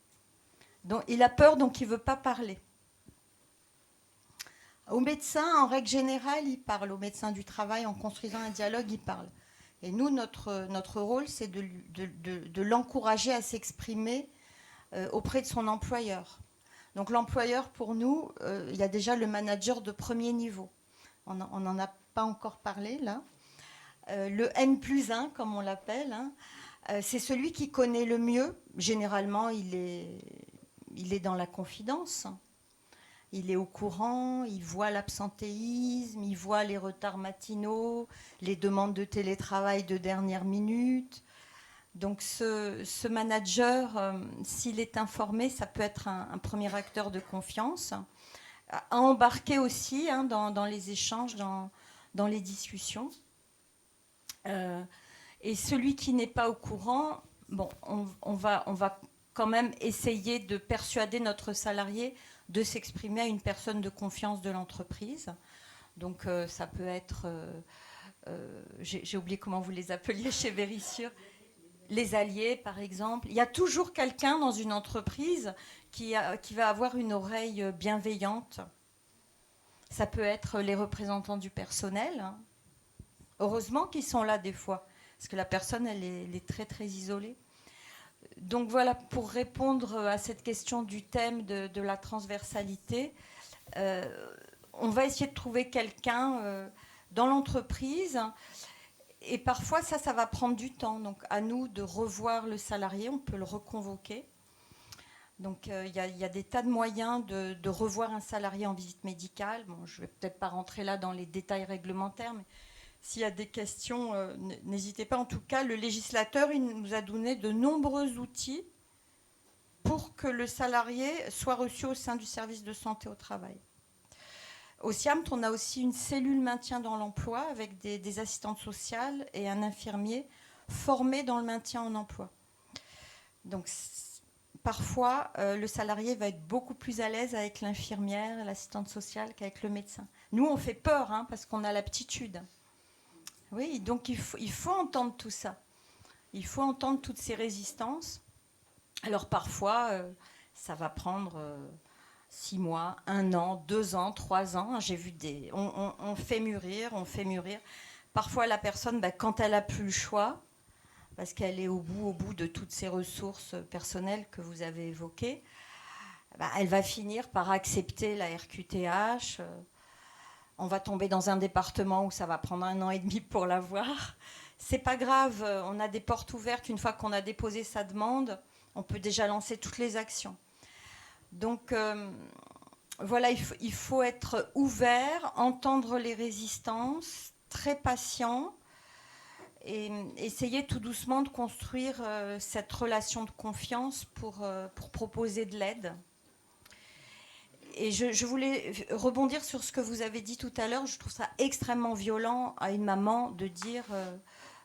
Donc, il a peur, donc il ne veut pas parler. Au médecin, en règle générale, il parle. Au médecin du travail, en construisant un dialogue, il parle. Et nous, notre rôle, c'est de l'encourager à s'exprimer auprès de son employeur. Donc l'employeur, pour nous, il y a déjà le manager de premier niveau. On n'en a pas encore parlé, là. Le N+1, comme on l'appelle, c'est celui qui connaît le mieux. Généralement, il est dans la confidence. Il est au courant, il voit l'absentéisme, il voit les retards matinaux, les demandes de télétravail de dernière minute. Donc ce manager, s'il est informé, ça peut être un premier acteur de confiance, à embarquer aussi dans les échanges, dans les discussions. Et celui qui n'est pas au courant, on va quand même essayer de persuader notre salarié de s'exprimer à une personne de confiance de l'entreprise. Donc ça peut être, j'ai oublié comment vous les appeliez chez Vérissure, les alliés par exemple. Il y a toujours quelqu'un dans une entreprise qui va avoir une oreille bienveillante. Ça peut être les représentants du personnel. Heureusement qu'ils sont là des fois, parce que la personne, elle est très très isolée. Donc voilà, pour répondre à cette question du thème de la transversalité, on va essayer de trouver quelqu'un dans l'entreprise. Et parfois, ça va prendre du temps. Donc à nous de revoir le salarié, on peut le reconvoquer. Donc il y a des tas de moyens de revoir un salarié en visite médicale. Bon, je ne vais peut-être pas rentrer là dans les détails réglementaires, mais s'il y a des questions, n'hésitez pas. En tout cas, le législateur, il nous a donné de nombreux outils pour que le salarié soit reçu au sein du service de santé au travail. Au SIAMT, on a aussi une cellule maintien dans l'emploi avec des assistantes sociales et un infirmier formé dans le maintien en emploi. Donc, parfois, le salarié va être beaucoup plus à l'aise avec l'infirmière, l'assistante sociale qu'avec le médecin. Nous, on fait peur parce qu'on a l'aptitude. Oui, donc il faut entendre tout ça. Il faut entendre toutes ces résistances. Alors parfois, ça va prendre 6 mois, 1 an, 2 ans, 3 ans. J'ai vu on fait mûrir. Parfois, la personne, quand elle n'a plus le choix, parce qu'elle est au bout de toutes ces ressources personnelles que vous avez évoquées, elle va finir par accepter la RQTH. On va tomber dans un département où ça va prendre 1 an et demi pour l'avoir. C'est pas grave, on a des portes ouvertes. Une fois qu'on a déposé sa demande, on peut déjà lancer toutes les actions. Donc voilà, il faut être ouvert, entendre les résistances, très patient, et essayer tout doucement de construire cette relation de confiance pour proposer de l'aide. Et je voulais rebondir sur ce que vous avez dit tout à l'heure. Je trouve ça extrêmement violent à une maman de dire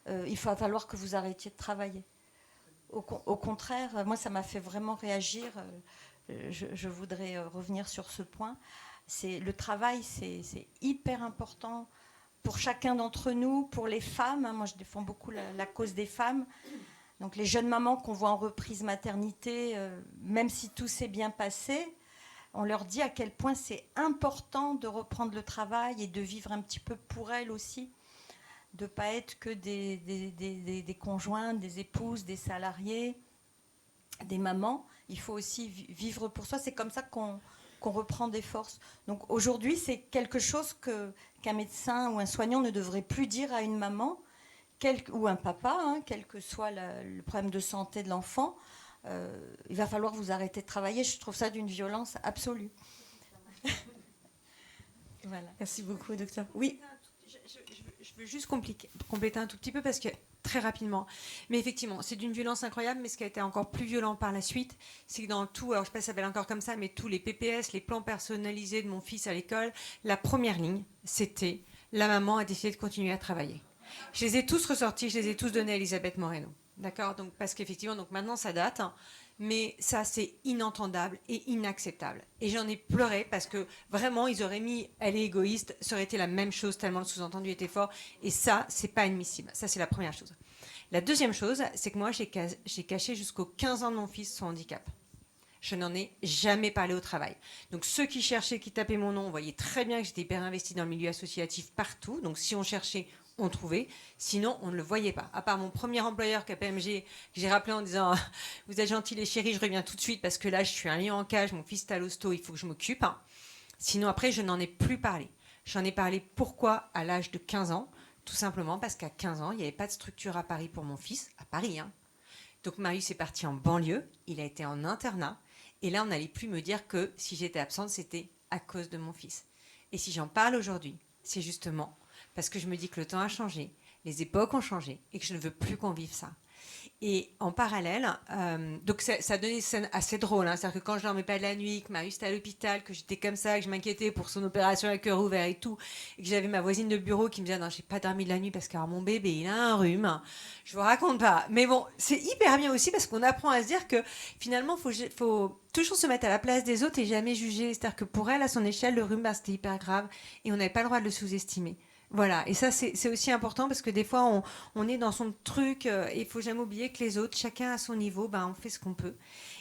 il va falloir que vous arrêtiez de travailler. Au contraire, moi, ça m'a fait vraiment réagir. Je voudrais revenir sur ce point. Le travail, c'est hyper important pour chacun d'entre nous, pour les femmes. Moi, je défends beaucoup la cause des femmes. Donc, les jeunes mamans qu'on voit en reprise maternité, même si tout s'est bien passé, on leur dit à quel point c'est important de reprendre le travail et de vivre un petit peu pour elles aussi, de ne pas être que des conjointes, des épouses, des salariés, des mamans. Il faut aussi vivre pour soi. C'est comme ça qu'on reprend des forces. Donc aujourd'hui, c'est quelque chose qu'un médecin ou un soignant ne devrait plus dire à une maman ou un papa, quel que soit le problème de santé de l'enfant. Il va falloir vous arrêter de travailler. Je trouve ça d'une violence absolue. Voilà. Merci beaucoup, docteur. Oui. Je veux juste compléter un tout petit peu parce que très rapidement. Mais effectivement, c'est d'une violence incroyable. Mais ce qui a été encore plus violent par la suite, c'est que dans tout, alors je ne sais pas si ça s'appelle encore comme ça, mais tous les PPS, les plans personnalisés de mon fils à l'école, la première ligne, c'était la maman a décidé de continuer à travailler. Je les ai tous ressortis, je les ai tous donnés à Elisabeth Moreno. D'accord ? Donc, parce qu'effectivement, donc maintenant ça date. Mais ça, c'est inentendable et inacceptable. Et j'en ai pleuré parce que vraiment, ils auraient mis « elle est égoïste », ça aurait été la même chose tellement le sous-entendu était fort. Et ça, c'est pas admissible. Ça, c'est la première chose. La deuxième chose, c'est que moi, j'ai caché jusqu'aux 15 ans de mon fils son handicap. Je n'en ai jamais parlé au travail. Donc ceux qui cherchaient, qui tapaient mon nom, on voyait très bien que j'étais hyper investie dans le milieu associatif partout. Donc si on cherchait, on trouvait. Sinon, on ne le voyait pas. À part mon premier employeur, KPMG, que j'ai rappelé en disant « Vous êtes gentils les chéris, je reviens tout de suite parce que là, je suis un lion en cage, mon fils est à l'hosto, il faut que je m'occupe. » Sinon, après, je n'en ai plus parlé. J'en ai parlé pourquoi à l'âge de 15 ans ? Tout simplement parce qu'à 15 ans, il n'y avait pas de structure à Paris pour mon fils, à Paris. Donc Marius est parti en banlieue, il a été en internat. Et là, on n'allait plus me dire que si j'étais absente, c'était à cause de mon fils. Et si j'en parle aujourd'hui, c'est justement parce que je me dis que le temps a changé, les époques ont changé et que je ne veux plus qu'on vive ça. Et en parallèle, donc ça donnait une scène assez drôle. C'est-à-dire que quand je ne dormais pas de la nuit, que Marius était à l'hôpital, que j'étais comme ça, que je m'inquiétais pour son opération à cœur ouvert et tout, et que j'avais ma voisine de bureau qui me disait « Non, je n'ai pas dormi de la nuit parce que mon bébé, il a un rhume. » Je ne vous raconte pas. Mais bon, c'est hyper bien aussi parce qu'on apprend à se dire que finalement, il faut toujours se mettre à la place des autres et jamais juger. C'est-à-dire que pour elle, à son échelle, le rhume, c'était hyper grave et on n'avait pas le droit de le sous-estimer. Voilà, et ça c'est aussi important parce que des fois on est dans son truc et il ne faut jamais oublier que les autres, chacun à son niveau, on fait ce qu'on peut.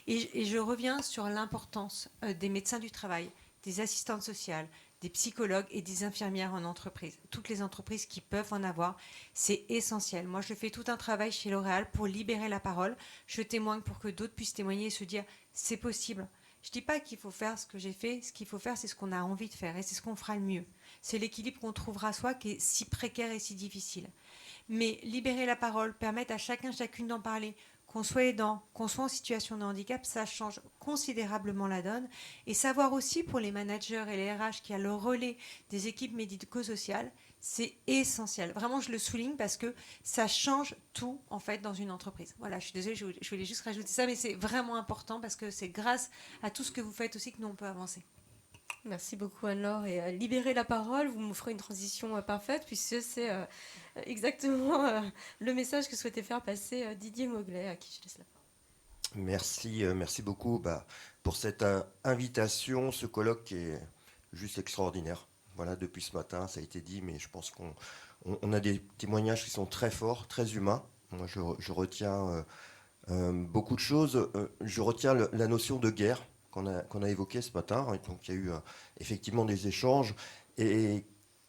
Et je reviens sur l'importance des médecins du travail, des assistantes sociales, des psychologues et des infirmières en entreprise. Toutes les entreprises qui peuvent en avoir, c'est essentiel. Moi je fais tout un travail chez L'Oréal pour libérer la parole. Je témoigne pour que d'autres puissent témoigner et se dire c'est possible. Je ne dis pas qu'il faut faire ce que j'ai fait, ce qu'il faut faire c'est ce qu'on a envie de faire et c'est ce qu'on fera le mieux. C'est l'équilibre qu'on trouvera soi qui est si précaire et si difficile. Mais libérer la parole, permettre à chacun, chacune d'en parler, qu'on soit aidant, qu'on soit en situation de handicap, ça change considérablement la donne. Et savoir aussi pour les managers et les RH qui a le relais des équipes médico-sociales, c'est essentiel. Vraiment, je le souligne parce que ça change tout en fait dans une entreprise. Voilà, je suis désolée, je voulais juste rajouter ça, mais c'est vraiment important parce que c'est grâce à tout ce que vous faites aussi que nous on peut avancer. Merci beaucoup Anne-Laure et libérez la parole, vous me ferez une transition parfaite puisque c'est exactement le message que souhaitait faire passer Didier Moglet à qui je laisse la parole. Merci beaucoup pour cette invitation, ce colloque qui est juste extraordinaire. Voilà, depuis ce matin, ça a été dit, mais je pense qu'on a des témoignages qui sont très forts, très humains. Moi, je retiens beaucoup de choses. Je retiens la notion de guerre qu'on a évoquée ce matin. Et donc, il y a eu effectivement des échanges. Et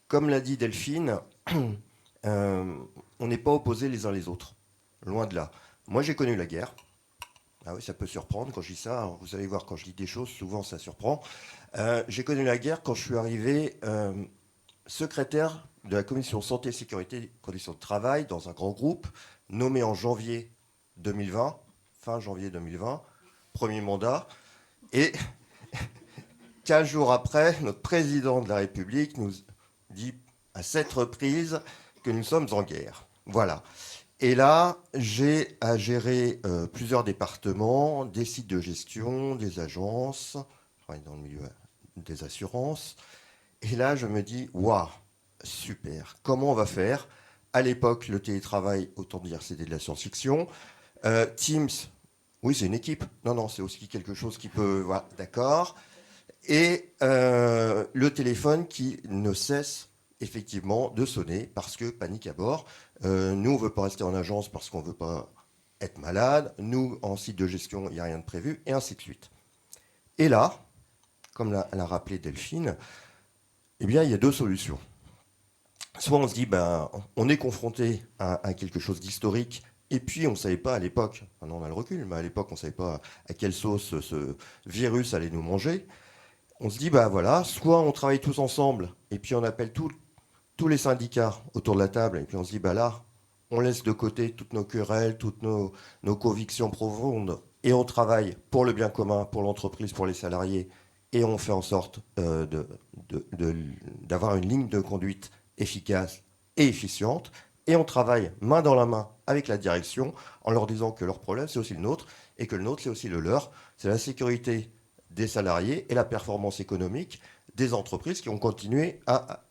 comme l'a dit Delphine, on n'est pas opposés les uns les autres. Loin de là. Moi, j'ai connu la guerre. Ah oui, ça peut surprendre quand je dis ça. Alors, vous allez voir, quand je dis des choses, souvent ça surprend. J'ai connu la guerre quand je suis arrivé secrétaire de la commission santé, sécurité et conditions de travail dans un grand groupe nommé en janvier 2020, fin janvier 2020, premier mandat. Et 15 jours après, notre président de la République nous dit à 7 reprises que nous sommes en guerre. Voilà. Et là, j'ai à gérer plusieurs départements, des sites de gestion, des agences, je travaille dans le milieu des assurances. Et là, je me dis, waouh, super, comment on va faire ? À l'époque, le télétravail, autant dire, c'était de la science-fiction. Teams, oui, c'est une équipe. Non, c'est aussi quelque chose qui peut... Voilà, d'accord. Et le téléphone qui ne cesse effectivement de sonner parce que panique à bord. Nous, on ne veut pas rester en agence parce qu'on ne veut pas être malade. Nous, en site de gestion, il n'y a rien de prévu, et ainsi de suite. Et là, comme l'a rappelé Delphine, eh bien, il y a deux solutions. Soit on se dit, on est confronté à quelque chose d'historique, et puis on ne savait pas à l'époque, maintenant on a le recul, mais à l'époque on ne savait pas à quelle sauce ce virus allait nous manger. On se dit, voilà, soit on travaille tous ensemble, et puis on appelle tous les syndicats autour de la table, et puis on se dit, là, on laisse de côté toutes nos querelles, toutes nos convictions profondes, et on travaille pour le bien commun, pour l'entreprise, pour les salariés, et on fait en sorte d'avoir une ligne de conduite efficace et efficiente, et on travaille main dans la main avec la direction en leur disant que leur problème, c'est aussi le nôtre, et que le nôtre, c'est aussi le leur. C'est la sécurité des salariés et la performance économique des entreprises qui ont continué à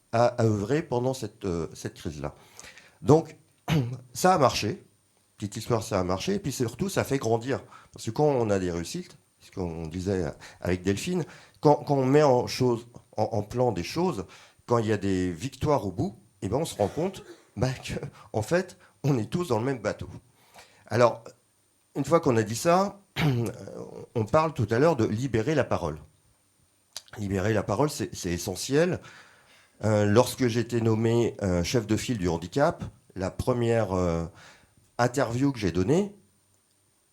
œuvrer pendant cette crise-là. Donc, ça a marché. Petite histoire, ça a marché. Et puis surtout, ça fait grandir. Parce que quand on a des réussites, ce qu'on disait avec Delphine, quand on met en plan des choses, quand il y a des victoires au bout, on se rend compte qu'en fait, on est tous dans le même bateau. Alors, une fois qu'on a dit ça, on parle tout à l'heure de libérer la parole. Libérer la parole, c'est essentiel. Lorsque j'étais nommé chef de file du handicap, la première interview que j'ai donnée,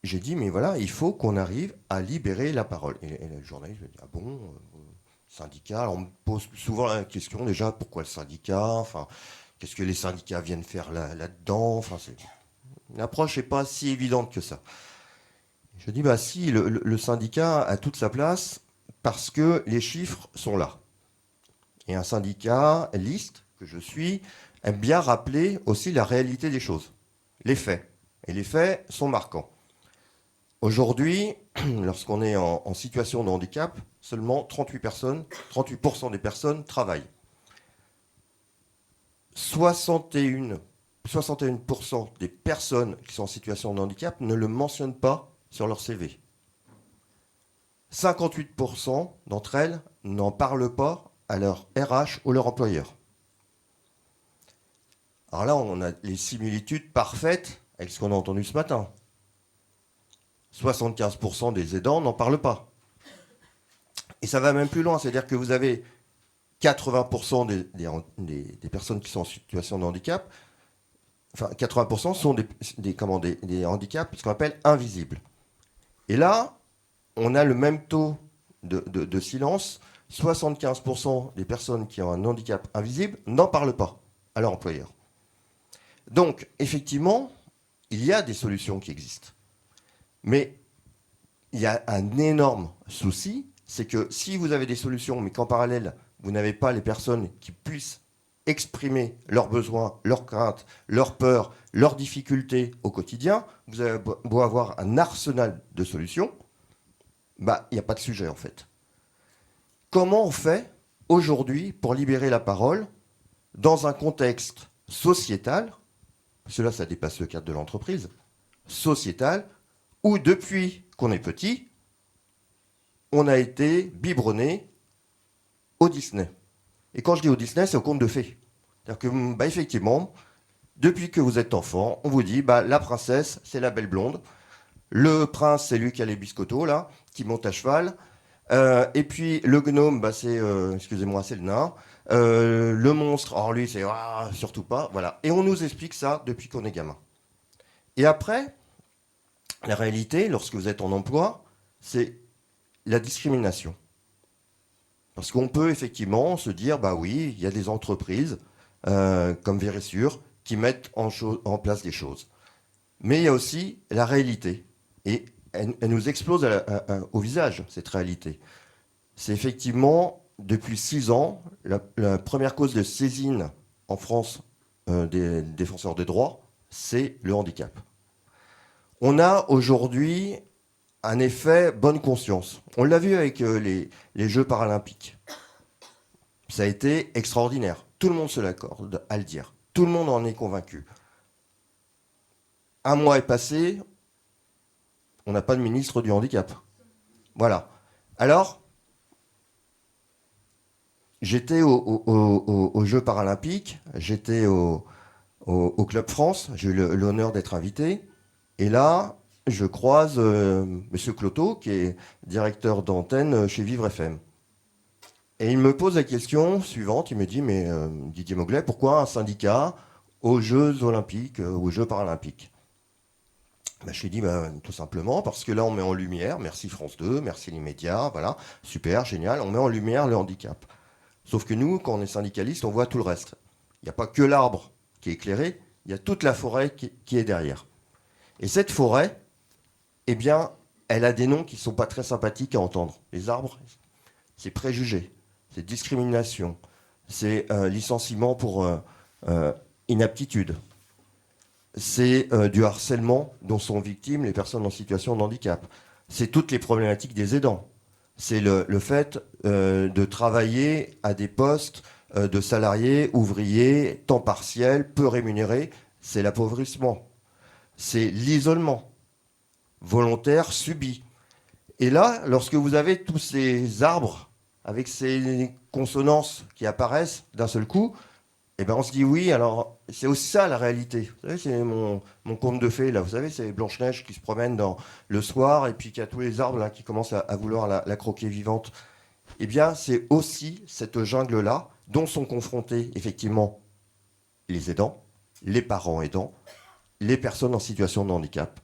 j'ai dit, mais voilà, il faut qu'on arrive à libérer la parole. Et le journaliste me dit, ah bon, syndicat. Alors on me pose souvent la question déjà, pourquoi le syndicat ? Enfin, qu'est-ce que les syndicats viennent faire là-dedans ? Enfin, l'approche n'est pas si évidente que ça. Je dis, si, le syndicat a toute sa place parce que les chiffres sont là. Et un syndicat liste, que je suis, aime bien rappeler aussi la réalité des choses, les faits. Et les faits sont marquants. Aujourd'hui, lorsqu'on est en situation de handicap, seulement 38% des personnes travaillent. 61% des personnes qui sont en situation de handicap ne le mentionnent pas sur leur CV. 58% d'entre elles n'en parlent pas à leur RH ou leur employeur. Alors là, on a les similitudes parfaites avec ce qu'on a entendu ce matin. 75% des aidants n'en parlent pas. Et ça va même plus loin, c'est-à-dire que vous avez 80% des personnes qui sont en situation de handicap, enfin 80% sont des handicaps, ce qu'on appelle invisibles. Et là, on a le même taux de silence. 75% des personnes qui ont un handicap invisible n'en parlent pas à leur employeur. Donc, effectivement, il y a des solutions qui existent. Mais il y a un énorme souci, c'est que si vous avez des solutions, mais qu'en parallèle, vous n'avez pas les personnes qui puissent exprimer leurs besoins, leurs craintes, leurs peurs, leurs difficultés au quotidien, vous avez beau avoir un arsenal de solutions, bah, il n'y a pas de sujet en fait. Comment on fait aujourd'hui pour libérer la parole dans un contexte sociétal, parce que là ça dépasse le cadre de l'entreprise, sociétal, où depuis qu'on est petit, on a été biberonné au Disney. Et quand je dis au Disney, c'est au conte de fées. C'est-à-dire que, bah, effectivement, depuis que vous êtes enfant, on vous dit, bah, la princesse, c'est la belle blonde. Le prince, c'est lui qui a les biscottos, là, qui monte à cheval. Et puis, le gnome, bah, c'est, excusez-moi, c'est le nain. Le monstre, alors lui, c'est surtout pas. Voilà. Et on nous explique ça depuis qu'on est gamin. Et après, la réalité, lorsque vous êtes en emploi, c'est la discrimination. Parce qu'on peut effectivement se dire, bah oui, il y a des entreprises comme Verisure qui mettent en place des choses. Mais il y a aussi la réalité. Et elle nous explose au visage, cette réalité. C'est effectivement, depuis 6 ans, la première cause de saisine en France des défenseurs des droits, c'est le handicap. On a aujourd'hui un effet bonne conscience. On l'a vu avec les Jeux paralympiques. Ça a été extraordinaire. Tout le monde se l'accorde à le dire. Tout le monde en est convaincu. Un mois est passé, on n'a pas de ministre du handicap. Voilà. Alors, j'étais aux Jeux paralympiques, j'étais au Club France, j'ai eu l'honneur d'être invité. Et là, je croise M. Cloteau, qui est directeur d'antenne chez Vivre FM. Et il me pose la question suivante, il me dit, mais Didier Moglet, pourquoi un syndicat aux Jeux olympiques, aux Jeux paralympiques? Ben, je lui ai dit, tout simplement, parce que là, on met en lumière, merci France 2, merci les médias, voilà, super, génial, on met en lumière le handicap. Sauf que nous, quand on est syndicaliste, on voit tout le reste. Il n'y a pas que l'arbre qui est éclairé, il y a toute la forêt qui est derrière. Et cette forêt, eh bien, elle a des noms qui ne sont pas très sympathiques à entendre. Les arbres, c'est préjugé, c'est discrimination, c'est licenciement pour inaptitude, c'est du harcèlement dont sont victimes les personnes en situation de handicap, c'est toutes les problématiques des aidants, c'est le fait de travailler à des postes de salariés, ouvriers, temps partiel, peu rémunérés, c'est l'appauvrissement, c'est l'isolement volontaire subi. Et là, lorsque vous avez tous ces arbres avec ces consonances qui apparaissent d'un seul coup, eh ben on se dit oui, alors c'est aussi ça la réalité. Vous savez, c'est mon conte de fées, là, vous savez, c'est Blanche-Neige qui se promène le soir et puis qui a tous les arbres là, qui commencent à vouloir la croquer vivante. Eh bien, c'est aussi cette jungle-là dont sont confrontés effectivement les aidants, les parents aidants, les personnes en situation de handicap.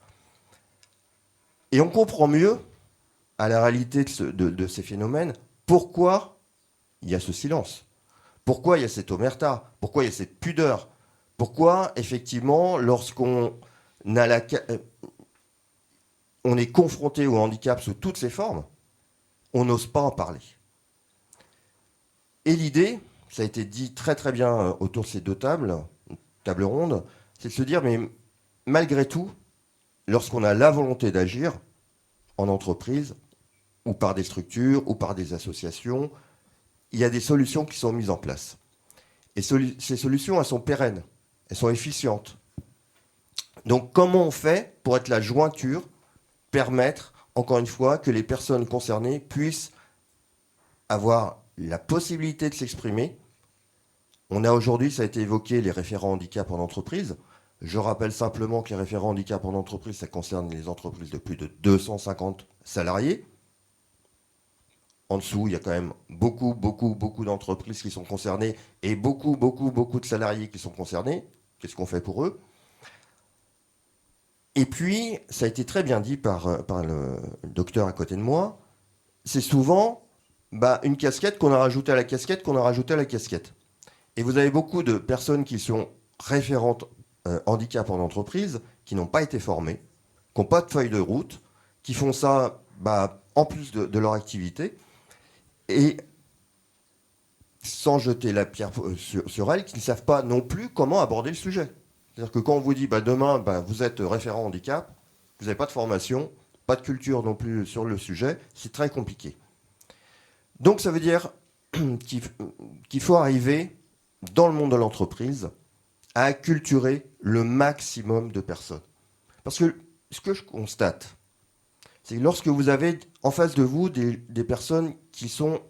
Et on comprend mieux, à la réalité de ces phénomènes, pourquoi il y a ce silence, pourquoi il y a cette omerta, pourquoi il y a cette pudeur, pourquoi, effectivement, lorsqu'on on est confronté au handicap sous toutes ses formes, on n'ose pas en parler. Et l'idée, ça a été dit très très bien autour de ces deux tables rondes, c'est de se dire, mais malgré tout, lorsqu'on a la volonté d'agir en entreprise, ou par des structures, ou par des associations, il y a des solutions qui sont mises en place. Et ces solutions, elles sont pérennes, elles sont efficientes. Donc comment on fait pour être la jointure, permettre, encore une fois, que les personnes concernées puissent avoir la possibilité de s'exprimer. On a aujourd'hui, ça a été évoqué, les référents handicap en entreprise. Je rappelle simplement que les référents handicap en entreprise, ça concerne les entreprises de plus de 250 salariés. En dessous, il y a quand même beaucoup d'entreprises qui sont concernées et beaucoup de salariés qui sont concernés. Qu'est-ce qu'on fait pour eux? Et puis, ça a été très bien dit par le docteur à côté de moi, c'est souvent une casquette qu'on a rajoutée à la casquette qu'on a rajoutée à la casquette. Et vous avez beaucoup de personnes qui sont référentes handicap en entreprise, qui n'ont pas été formées, qui n'ont pas de feuille de route, qui font ça en plus de leur activité, et sans jeter la pierre sur elles, qui ne savent pas non plus comment aborder le sujet. C'est-à-dire que quand on vous dit demain, vous êtes référent handicap, vous n'avez pas de formation, pas de culture non plus sur le sujet, c'est très compliqué. Donc ça veut dire qu'il faut arriver, dans le monde de l'entreprise, à acculturer le maximum de personnes. Parce que ce que je constate, c'est que lorsque vous avez en face de vous des personnes qui sont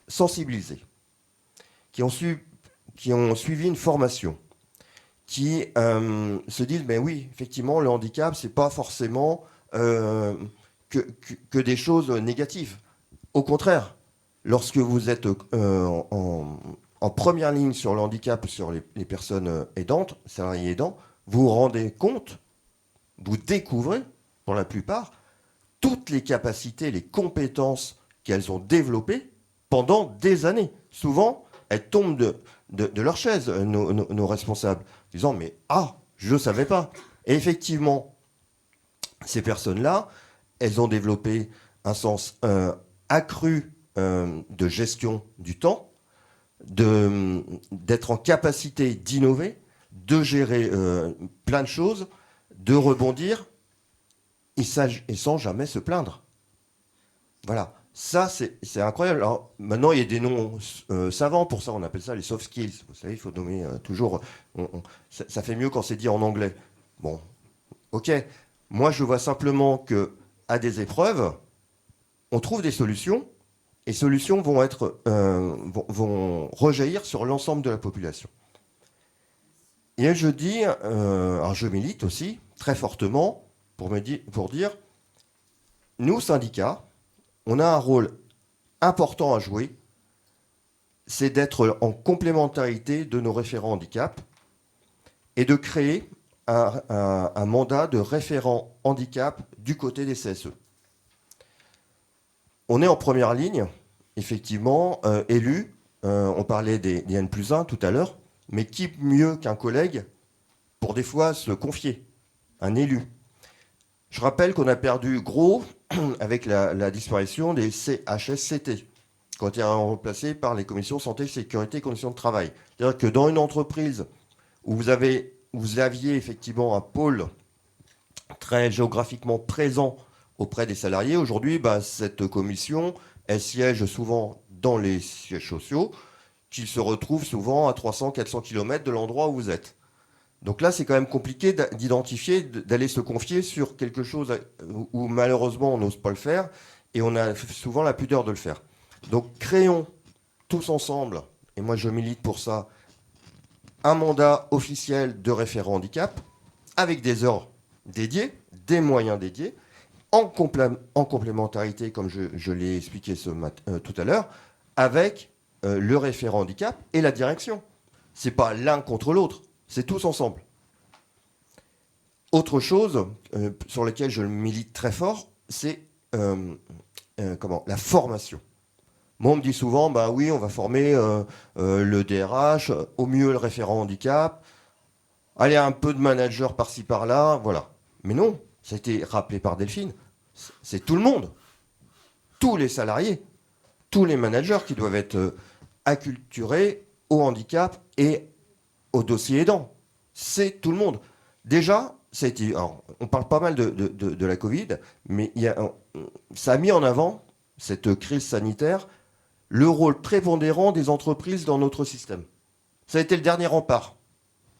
sensibilisées, qui ont suivi une formation, qui se disent, ben oui, effectivement, le handicap, c'est pas forcément que des choses négatives. Au contraire, lorsque vous êtes en première ligne sur le handicap, sur les personnes aidantes, salariés aidants, vous vous rendez compte, vous découvrez, pour la plupart, toutes les capacités, les compétences qu'elles ont développées pendant des années. Souvent, elles tombent de leur chaise, nos responsables, disant « mais je ne savais pas ». Et effectivement, ces personnes-là, elles ont développé un sens accru de gestion du temps, d'être en capacité d'innover, de gérer plein de choses, de rebondir, et sans jamais se plaindre. Voilà. Ça, c'est incroyable. Alors, maintenant, il y a des noms savants pour ça. On appelle ça les soft skills. Vous savez, il faut nommer toujours... ça fait mieux quand c'est dit en anglais. Bon, ok. Moi, je vois simplement qu'à des épreuves, on trouve des solutions, et solutions vont rejaillir sur l'ensemble de la population. Et je dis, alors je milite aussi, très fortement, pour dire, nous, syndicats, on a un rôle important à jouer, c'est d'être en complémentarité de nos référents handicap et de créer un mandat de référent handicap du côté des CSE. On est en première ligne, effectivement, élus, on parlait des N+1 tout à l'heure, mais qui mieux qu'un collègue pour des fois se confier, un élu. Je rappelle qu'on a perdu gros avec la disparition des CHSCT, qui ont été remplacés par les commissions santé, sécurité et conditions de travail. C'est-à-dire que dans une entreprise où vous aviez effectivement un pôle très géographiquement présent auprès des salariés, aujourd'hui, cette commission, elle siège souvent dans les sièges sociaux, qui se retrouvent souvent à 300-400 km de l'endroit où vous êtes. Donc là, c'est quand même compliqué d'identifier, d'aller se confier sur quelque chose où malheureusement on n'ose pas le faire et on a souvent la pudeur de le faire. Donc créons tous ensemble, et moi je milite pour ça, un mandat officiel de référent handicap avec des heures dédiées, des moyens dédiés, en complémentarité, comme je l'ai expliqué tout à l'heure, avec le référent handicap et la direction. Ce n'est pas l'un contre l'autre. C'est tous ensemble. Autre chose sur laquelle je milite très fort, c'est la formation. Moi, on me dit souvent, oui, on va former le DRH, au mieux le référent handicap, allez, un peu de manager par-ci par-là, voilà. Mais non, ça a été rappelé par Delphine, c'est tout le monde, tous les salariés, tous les managers qui doivent être acculturés au handicap et au dossier aidant. C'est tout le monde. Déjà, ça a été, alors, on parle pas mal de la Covid, mais ça a mis en avant, cette crise sanitaire, le rôle prépondérant des entreprises dans notre système. Ça a été le dernier rempart.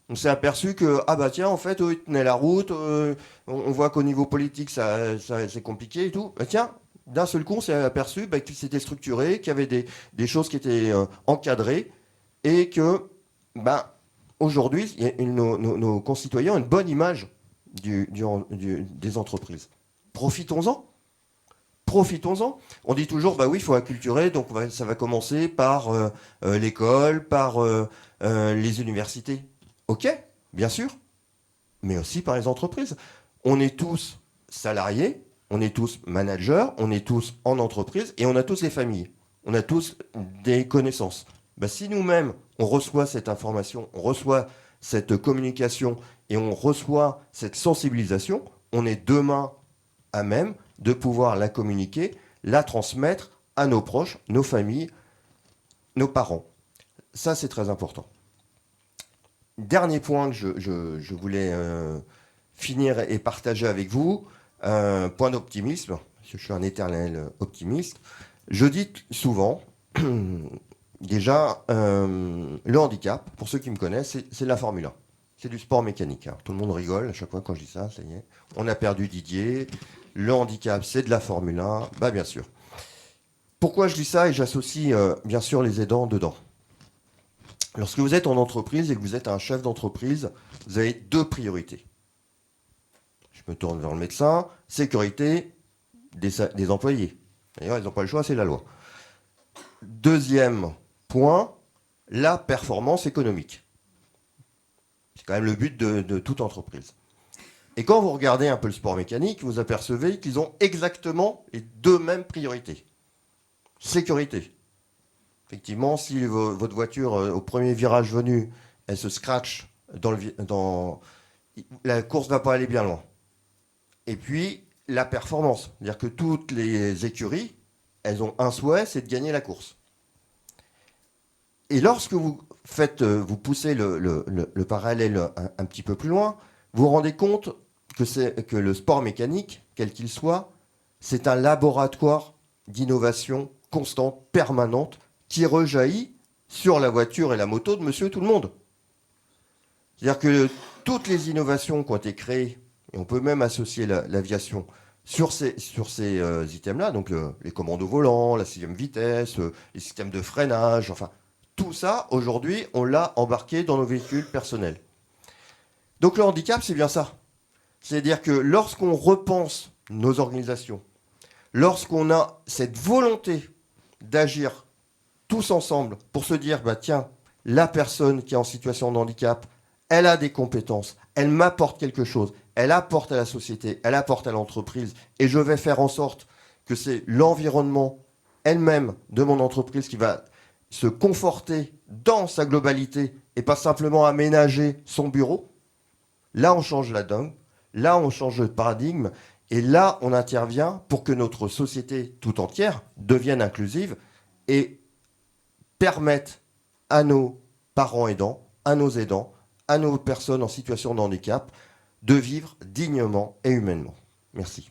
On s'est aperçu que, tiens, en fait, ils tenaient la route, on voit qu'au niveau politique, ça c'est compliqué et tout. Tiens, d'un seul coup, on s'est aperçu que c'était structuré, qu'il y avait des choses qui étaient encadrées, et que, aujourd'hui, nos concitoyens ont une bonne image des entreprises. Profitons-en. Profitons-en. On dit toujours, oui, il faut acculturer, donc ça va commencer par l'école, par les universités. Ok, bien sûr, mais aussi par les entreprises. On est tous salariés, on est tous managers, on est tous en entreprise, et on a tous des familles. On a tous des connaissances. Si nous-mêmes, on reçoit cette information, on reçoit cette communication et on reçoit cette sensibilisation, on est demain à même de pouvoir la communiquer, la transmettre à nos proches, nos familles, nos parents. Ça, c'est très important. Dernier point que je voulais finir et partager avec vous, point d'optimisme, parce que je suis un éternel optimiste. Je dis souvent, déjà, le handicap, pour ceux qui me connaissent, c'est de la Formule 1. C'est du sport mécanique. Hein. Tout le monde rigole à chaque fois quand je dis ça, ça y est. On a perdu Didier. Le handicap, c'est de la Formule 1. Bah, bien sûr. Pourquoi je dis ça et j'associe bien sûr les aidants dedans. Lorsque vous êtes en entreprise et que vous êtes un chef d'entreprise, vous avez 2 priorités. Je me tourne vers le médecin. Sécurité des employés. D'ailleurs, ils n'ont pas le choix, c'est la loi. Deuxième point, la performance économique. C'est quand même le but de toute entreprise. Et quand vous regardez un peu le sport mécanique, vous apercevez qu'ils ont exactement les 2 mêmes priorités. Sécurité. Effectivement, si votre voiture, au premier virage venu, elle se scratch, la course ne va pas aller bien loin. Et puis, la performance. C'est-à-dire que toutes les écuries, elles ont un souhait, c'est de gagner la course. Et lorsque vous poussez le parallèle un petit peu plus loin, vous vous rendez compte que le sport mécanique, quel qu'il soit, c'est un laboratoire d'innovation constante, permanente, qui rejaillit sur la voiture et la moto de monsieur tout le monde. C'est-à-dire que toutes les innovations qui ont été créées, et on peut même associer l'aviation sur ces items-là, donc les commandes au volant, la 6e vitesse, les systèmes de freinage, enfin, tout ça, aujourd'hui, on l'a embarqué dans nos véhicules personnels. Donc le handicap, c'est bien ça. C'est-à-dire que lorsqu'on repense nos organisations, lorsqu'on a cette volonté d'agir tous ensemble pour se dire, bah tiens, la personne qui est en situation de handicap, elle a des compétences, elle m'apporte quelque chose, elle apporte à la société, elle apporte à l'entreprise, et je vais faire en sorte que c'est l'environnement elle-même de mon entreprise qui va se conforter dans sa globalité et pas simplement aménager son bureau. Là, on change la donne, là, on change de paradigme, et là, on intervient pour que notre société tout entière devienne inclusive et permette à nos parents aidants, à nos aidants, à nos personnes en situation de handicap de vivre dignement et humainement. Merci.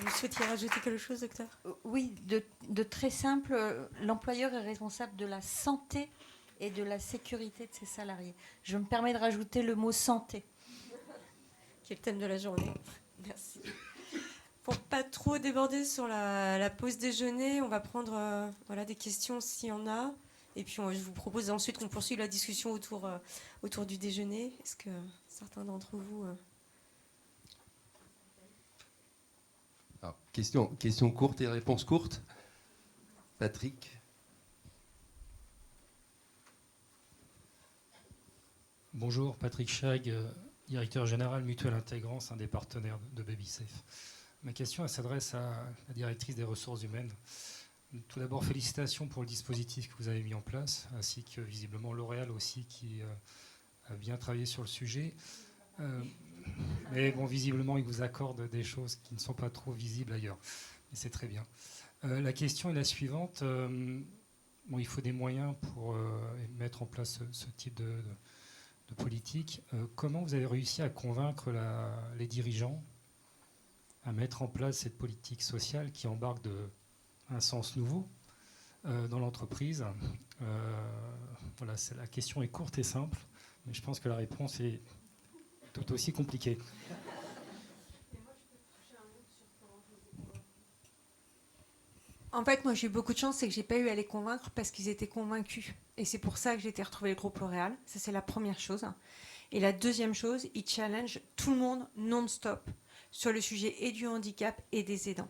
Vous souhaitiez rajouter quelque chose, docteur ? Oui, de très simple. L'employeur est responsable de la santé et de la sécurité de ses salariés. Je me permets de rajouter le mot santé. Qui est le thème de la journée. Merci. Pour pas trop déborder sur la pause déjeuner, on va prendre des questions s'il y en a. Et puis je vous propose ensuite qu'on poursuive la discussion autour du déjeuner. Est-ce que certains d'entre vous... Alors, question courte et réponse courte. Patrick. Bonjour, Patrick Chag, directeur général Mutuelle Intégrance, un des partenaires de BabySafe. Ma question elle s'adresse à la directrice des ressources humaines. Tout d'abord, félicitations pour le dispositif que vous avez mis en place, ainsi que visiblement L'Oréal aussi qui a bien travaillé sur le sujet. Mais bon, visiblement, il vous accorde des choses qui ne sont pas trop visibles ailleurs. Et c'est très bien. La question est la suivante. Il faut des moyens pour mettre en place ce type de politique. Comment vous avez réussi à convaincre les dirigeants à mettre en place cette politique sociale qui embarque un sens nouveau dans l'entreprise ? La question est courte et simple, mais je pense que la réponse est tout aussi compliquée. En fait, moi, j'ai eu beaucoup de chance, c'est que j'ai pas eu à les convaincre parce qu'ils étaient convaincus. Et c'est pour ça que j'ai été retrouver le groupe L'Oréal. Ça, c'est la première chose. Et la deuxième chose, ils challengent tout le monde non-stop sur le sujet et du handicap et des aidants.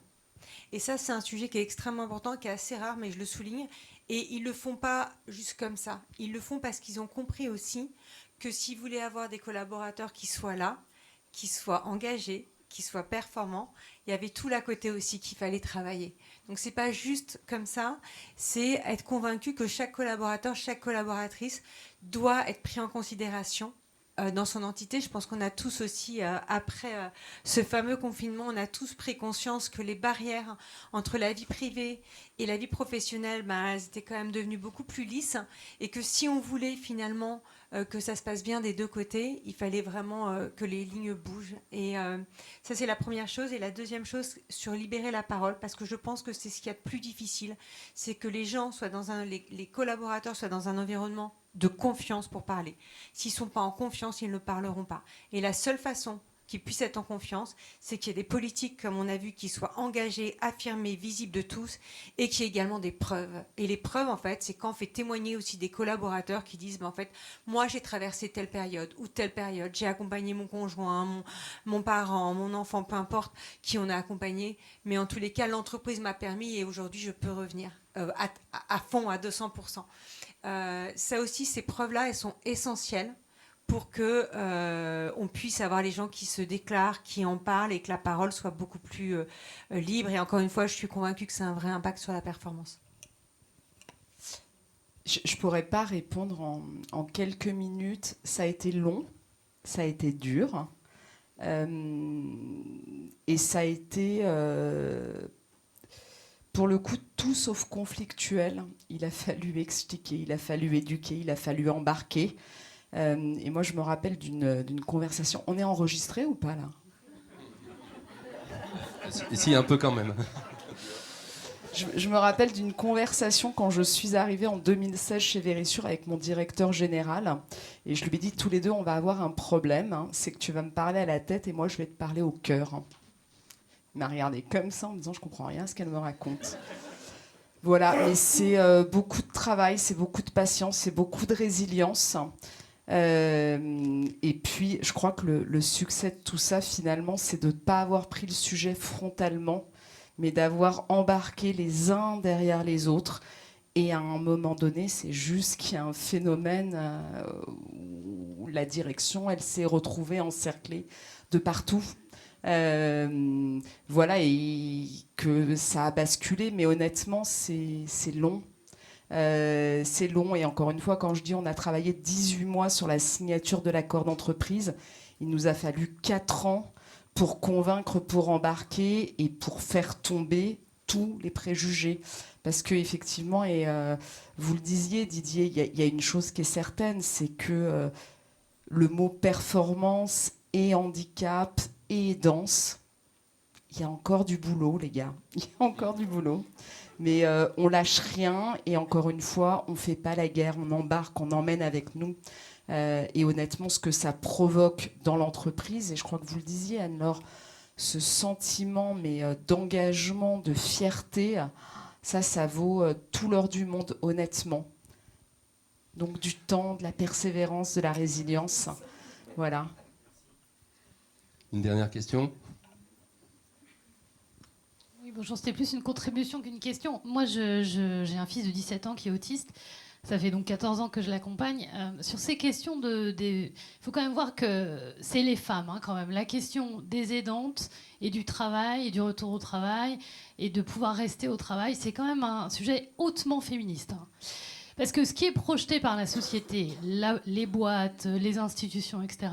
Et ça, c'est un sujet qui est extrêmement important, qui est assez rare, mais je le souligne. Et ils le font pas juste comme ça. Ils le font parce qu'ils ont compris aussi que s'ils voulaient avoir des collaborateurs qui soient là, qui soient engagés, qui soient performants, il y avait tout l'à côté aussi qu'il fallait travailler. Donc c'est pas juste comme ça, c'est être convaincu que chaque collaborateur, chaque collaboratrice doit être pris en considération dans son entité. Je pense qu'on a tous aussi, après ce fameux confinement, on a tous pris conscience que les barrières entre la vie privée et la vie professionnelle, elles étaient quand même devenues beaucoup plus lisses, et que si on voulait finalement que ça se passe bien des deux côtés, il fallait vraiment que les lignes bougent. Et ça, c'est la première chose. Et la deuxième chose, sur libérer la parole, parce que je pense que c'est ce qu'il y a de plus difficile, c'est que les gens soient les collaborateurs soient dans un environnement de confiance pour parler. S'ils ne sont pas en confiance, ils ne parleront pas. Et la seule façon qu'ils puissent être en confiance, c'est qu'il y ait des politiques, comme on a vu, qui soient engagées, affirmées, visibles de tous, et qu'il y ait également des preuves. Et les preuves, en fait, c'est quand on fait témoigner aussi des collaborateurs qui disent, en fait, moi, j'ai traversé telle période ou telle période, j'ai accompagné mon conjoint, mon parent, mon enfant, peu importe qui on a accompagné, mais en tous les cas, l'entreprise m'a permis, et aujourd'hui, je peux revenir à fond, à 200%. Ça aussi, ces preuves-là, elles sont essentielles pour que on puisse avoir les gens qui se déclarent, qui en parlent, et que la parole soit beaucoup plus libre. Et encore une fois, je suis convaincue que c'est un vrai impact sur la performance. Je ne pourrais pas répondre en quelques minutes. Ça a été long, ça a été dur, et ça a été... pour le coup, tout sauf conflictuel. Il a fallu expliquer, il a fallu éduquer, il a fallu embarquer. Et moi, je me rappelle d'une conversation. On est enregistré ou pas, là ? Si, un peu quand même. Je me rappelle d'une conversation quand je suis arrivée en 2016 chez Verisure avec mon directeur général. Et je lui ai dit, tous les deux, on va avoir un problème. C'est que tu vas me parler à la tête et moi, je vais te parler au cœur. Il m'a regardé comme ça en me disant, je comprends rien à ce qu'elle me raconte. Voilà, mais c'est beaucoup de travail, c'est beaucoup de patience, c'est beaucoup de résilience. Et puis, je crois que le succès de tout ça, finalement, c'est de ne pas avoir pris le sujet frontalement, mais d'avoir embarqué les uns derrière les autres. Et à un moment donné, c'est juste qu'il y a un phénomène où la direction, elle s'est retrouvée encerclée de partout. Voilà, et que ça a basculé, mais honnêtement, c'est long. C'est long, et encore une fois, quand je dis on a travaillé 18 mois sur la signature de l'accord d'entreprise, il nous a fallu 4 ans pour convaincre, pour embarquer et pour faire tomber tous les préjugés. Parce qu'effectivement, et vous le disiez, Didier, il y a une chose qui est certaine, c'est que le mot performance et handicap et danse, il y a encore du boulot, les gars. Il y a encore du boulot. Mais on lâche rien, et encore une fois, on ne fait pas la guerre, on embarque, on emmène avec nous. Et honnêtement, ce que ça provoque dans l'entreprise, et je crois que vous le disiez, Anne-Laure, ce sentiment d'engagement, de fierté, ça vaut tout l'or du monde, honnêtement. Donc du temps, de la persévérance, de la résilience. Voilà. Une dernière question ? Bonjour, c'était plus une contribution qu'une question. Moi, j'ai un fils de 17 ans qui est autiste. Ça fait donc 14 ans que je l'accompagne. Sur ces questions il faut quand même voir que c'est les femmes, quand même. La question des aidantes et du travail et du retour au travail et de pouvoir rester au travail, c'est quand même un sujet hautement féministe. Parce que ce qui est projeté par la société, les boîtes, les institutions, etc.,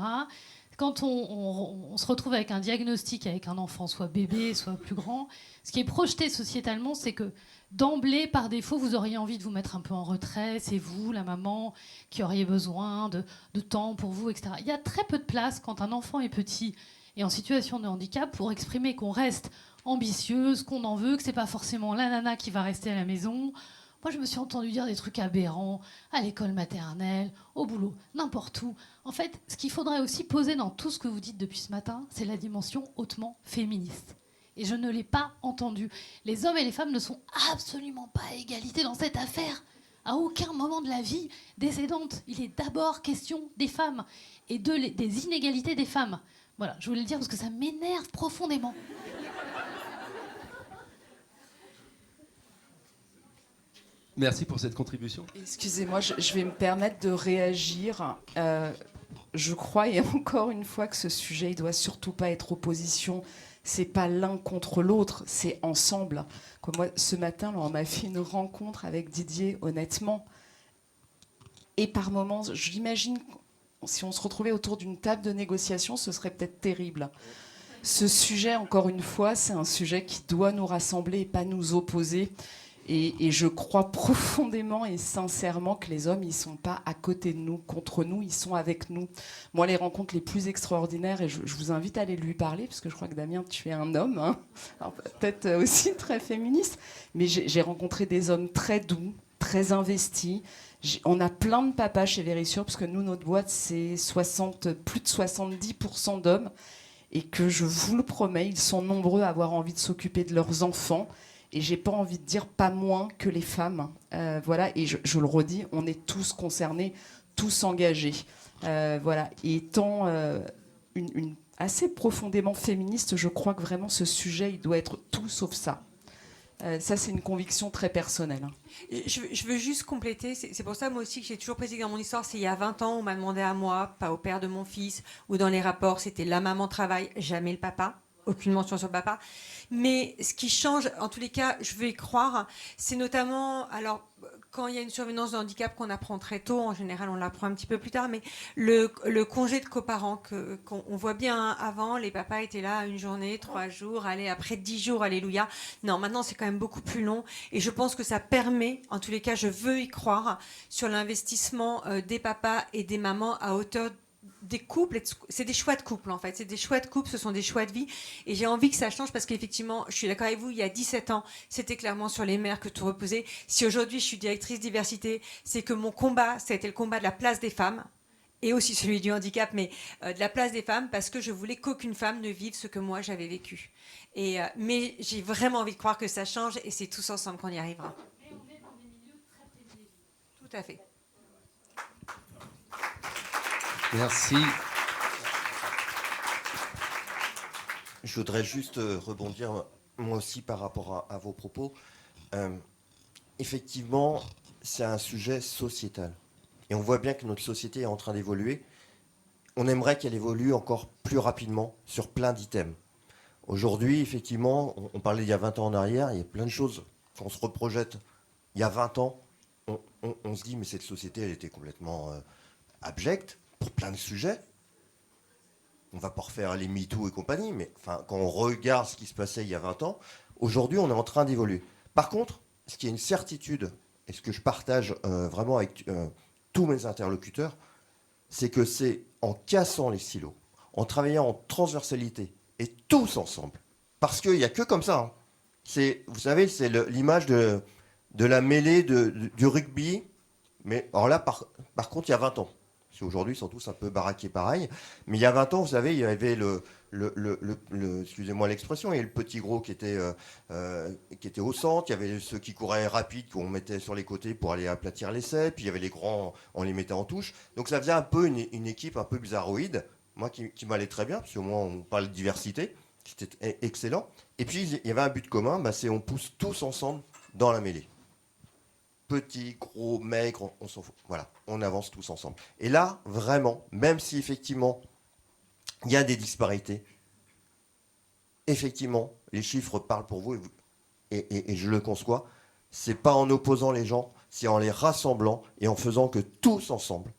quand on se retrouve avec un diagnostic avec un enfant, soit bébé, soit plus grand, ce qui est projeté sociétalement, c'est que d'emblée, par défaut, vous auriez envie de vous mettre un peu en retrait. C'est vous, la maman, qui auriez besoin de temps pour vous, etc. Il y a très peu de place quand un enfant est petit et en situation de handicap pour exprimer qu'on reste ambitieuse, qu'on en veut, que c'est pas forcément la nana qui va rester à la maison. Moi, je me suis entendue dire des trucs aberrants à l'école maternelle, au boulot, n'importe où. En fait, ce qu'il faudrait aussi poser dans tout ce que vous dites depuis ce matin, c'est la dimension hautement féministe. Et je ne l'ai pas entendu. Les hommes et les femmes ne sont absolument pas à égalité dans cette affaire. À aucun moment de la vie des aidantes. Il est d'abord question des femmes et des inégalités des femmes. Voilà, je voulais le dire parce que ça m'énerve profondément. Merci pour cette contribution. Excusez-moi, je vais me permettre de réagir. Je crois, et encore une fois, que ce sujet, il doit surtout pas être opposition. C'est pas l'un contre l'autre, c'est ensemble. Comme moi, ce matin, là, on a fait une rencontre avec Didier, honnêtement. Et par moments, je l'imagine, si on se retrouvait autour d'une table de négociation, ce serait peut-être terrible. Ce sujet, encore une fois, c'est un sujet qui doit nous rassembler et pas nous opposer. Et je crois profondément et sincèrement que les hommes, ils ne sont pas à côté de nous, contre nous, ils sont avec nous. Moi, les rencontres les plus extraordinaires, et je vous invite à aller lui parler, parce que je crois que Damien, tu es un homme, hein. Alors, peut-être aussi très féministe, mais j'ai rencontré des hommes très doux, très investis. On a plein de papas chez Vérissure, parce que nous, notre boîte, c'est plus de 70% d'hommes, et que je vous le promets, ils sont nombreux à avoir envie de s'occuper de leurs enfants. Et j'ai pas envie de dire pas moins que les femmes. Voilà, et je le redis, on est tous concernés, tous engagés. Voilà. Et étant une assez profondément féministe, je crois que vraiment ce sujet, il doit être tout sauf ça. Ça, c'est une conviction très personnelle. Je veux juste compléter, c'est pour ça moi aussi que j'ai toujours précisé dans mon histoire, c'est il y a 20 ans, on m'a demandé à moi, pas au père de mon fils, ou dans les rapports, c'était la maman travaille, jamais le papa. Aucune mention sur le papa. Mais ce qui change, en tous les cas, je veux y croire, c'est notamment, alors, quand il y a une survenance de handicap qu'on apprend très tôt, en général, on l'apprend un petit peu plus tard, mais le congé de coparents, qu'on voit bien avant, les papas étaient là une journée, 3 jours, allez, après 10 jours, alléluia. Non, maintenant, c'est quand même beaucoup plus long. Et je pense que ça permet, en tous les cas, je veux y croire, sur l'investissement des papas et des mamans à hauteur des couples, c'est des choix de couple en fait, c'est des choix de couple, ce sont des choix de vie et j'ai envie que ça change parce qu'effectivement, je suis d'accord avec vous, il y a 17 ans, c'était clairement sur les mères que tout reposait. Si aujourd'hui je suis directrice diversité, c'est que mon combat, ça a été le combat de la place des femmes et aussi celui du handicap, mais de la place des femmes parce que je voulais qu'aucune femme ne vive ce que moi j'avais vécu. Mais j'ai vraiment envie de croire que ça change et c'est tous ensemble qu'on y arrivera. Mais on est dans des milieux très privilégiés. Tout à fait. Merci. Je voudrais juste rebondir, moi aussi, par rapport à vos propos. Effectivement, c'est un sujet sociétal. Et on voit bien que notre société est en train d'évoluer. On aimerait qu'elle évolue encore plus rapidement sur plein d'items. Aujourd'hui, effectivement, on parlait il y a 20 ans en arrière, il y a plein de choses qu'on se reprojette. Il y a 20 ans, on se dit, mais cette société, elle était complètement abjecte. Pour plein de sujets. On ne va pas refaire les MeToo et compagnie, mais enfin, quand on regarde ce qui se passait il y a 20 ans, aujourd'hui, on est en train d'évoluer. Par contre, ce qui est une certitude, et ce que je partage vraiment avec tous mes interlocuteurs, c'est que c'est en cassant les silos, en travaillant en transversalité, et tous ensemble, parce qu'il n'y a que comme ça. Hein. Vous savez, c'est l'image de la mêlée du rugby, mais alors là, par contre, il y a 20 ans. Aujourd'hui, ils sont tous un peu baraqués pareil. Mais il y a 20 ans, vous savez, il y avait excusez-moi l'expression, il y avait le petit gros qui était au centre, il y avait ceux qui couraient rapide qu'on mettait sur les côtés pour aller aplatir l'essai, puis il y avait les grands, on les mettait en touche. Donc ça faisait un peu une équipe un peu bizarroïde, moi qui m'allait très bien, parce qu'au moins on parle de diversité, c'était excellent. Et puis il y avait un but commun, c'est on pousse tous ensemble dans la mêlée. Petit, gros, maigre, on s'en fout. Voilà, on avance tous ensemble. Et là, vraiment, même si effectivement, il y a des disparités, effectivement, les chiffres parlent pour vous, et je le conçois, c'est pas en opposant les gens, c'est en les rassemblant et en faisant que tous ensemble,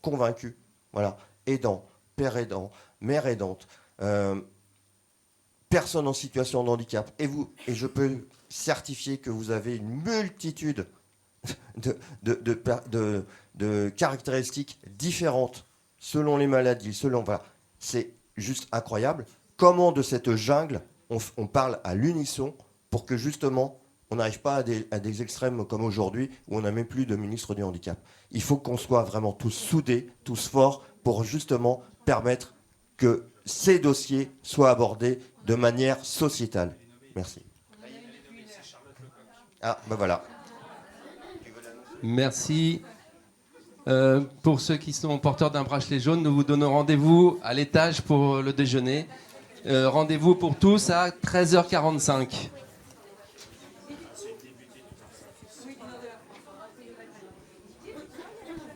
convaincus, voilà, aidants, père aidant, mère aidante, personne en situation de handicap, et je peux certifier que vous avez une multitude de caractéristiques différentes selon les maladies, voilà. C'est juste incroyable. Comment de cette jungle on parle à l'unisson pour que justement on n'arrive pas à des extrêmes comme aujourd'hui où on n'a même plus de ministre du handicap. Il faut qu'on soit vraiment tous soudés, tous forts pour justement permettre que ces dossiers soient abordés de manière sociétale. Merci. Ah, ben voilà. Merci. Pour ceux qui sont porteurs d'un bracelet jaune, nous vous donnons rendez-vous à l'étage pour le déjeuner. Rendez-vous pour tous à 13h45.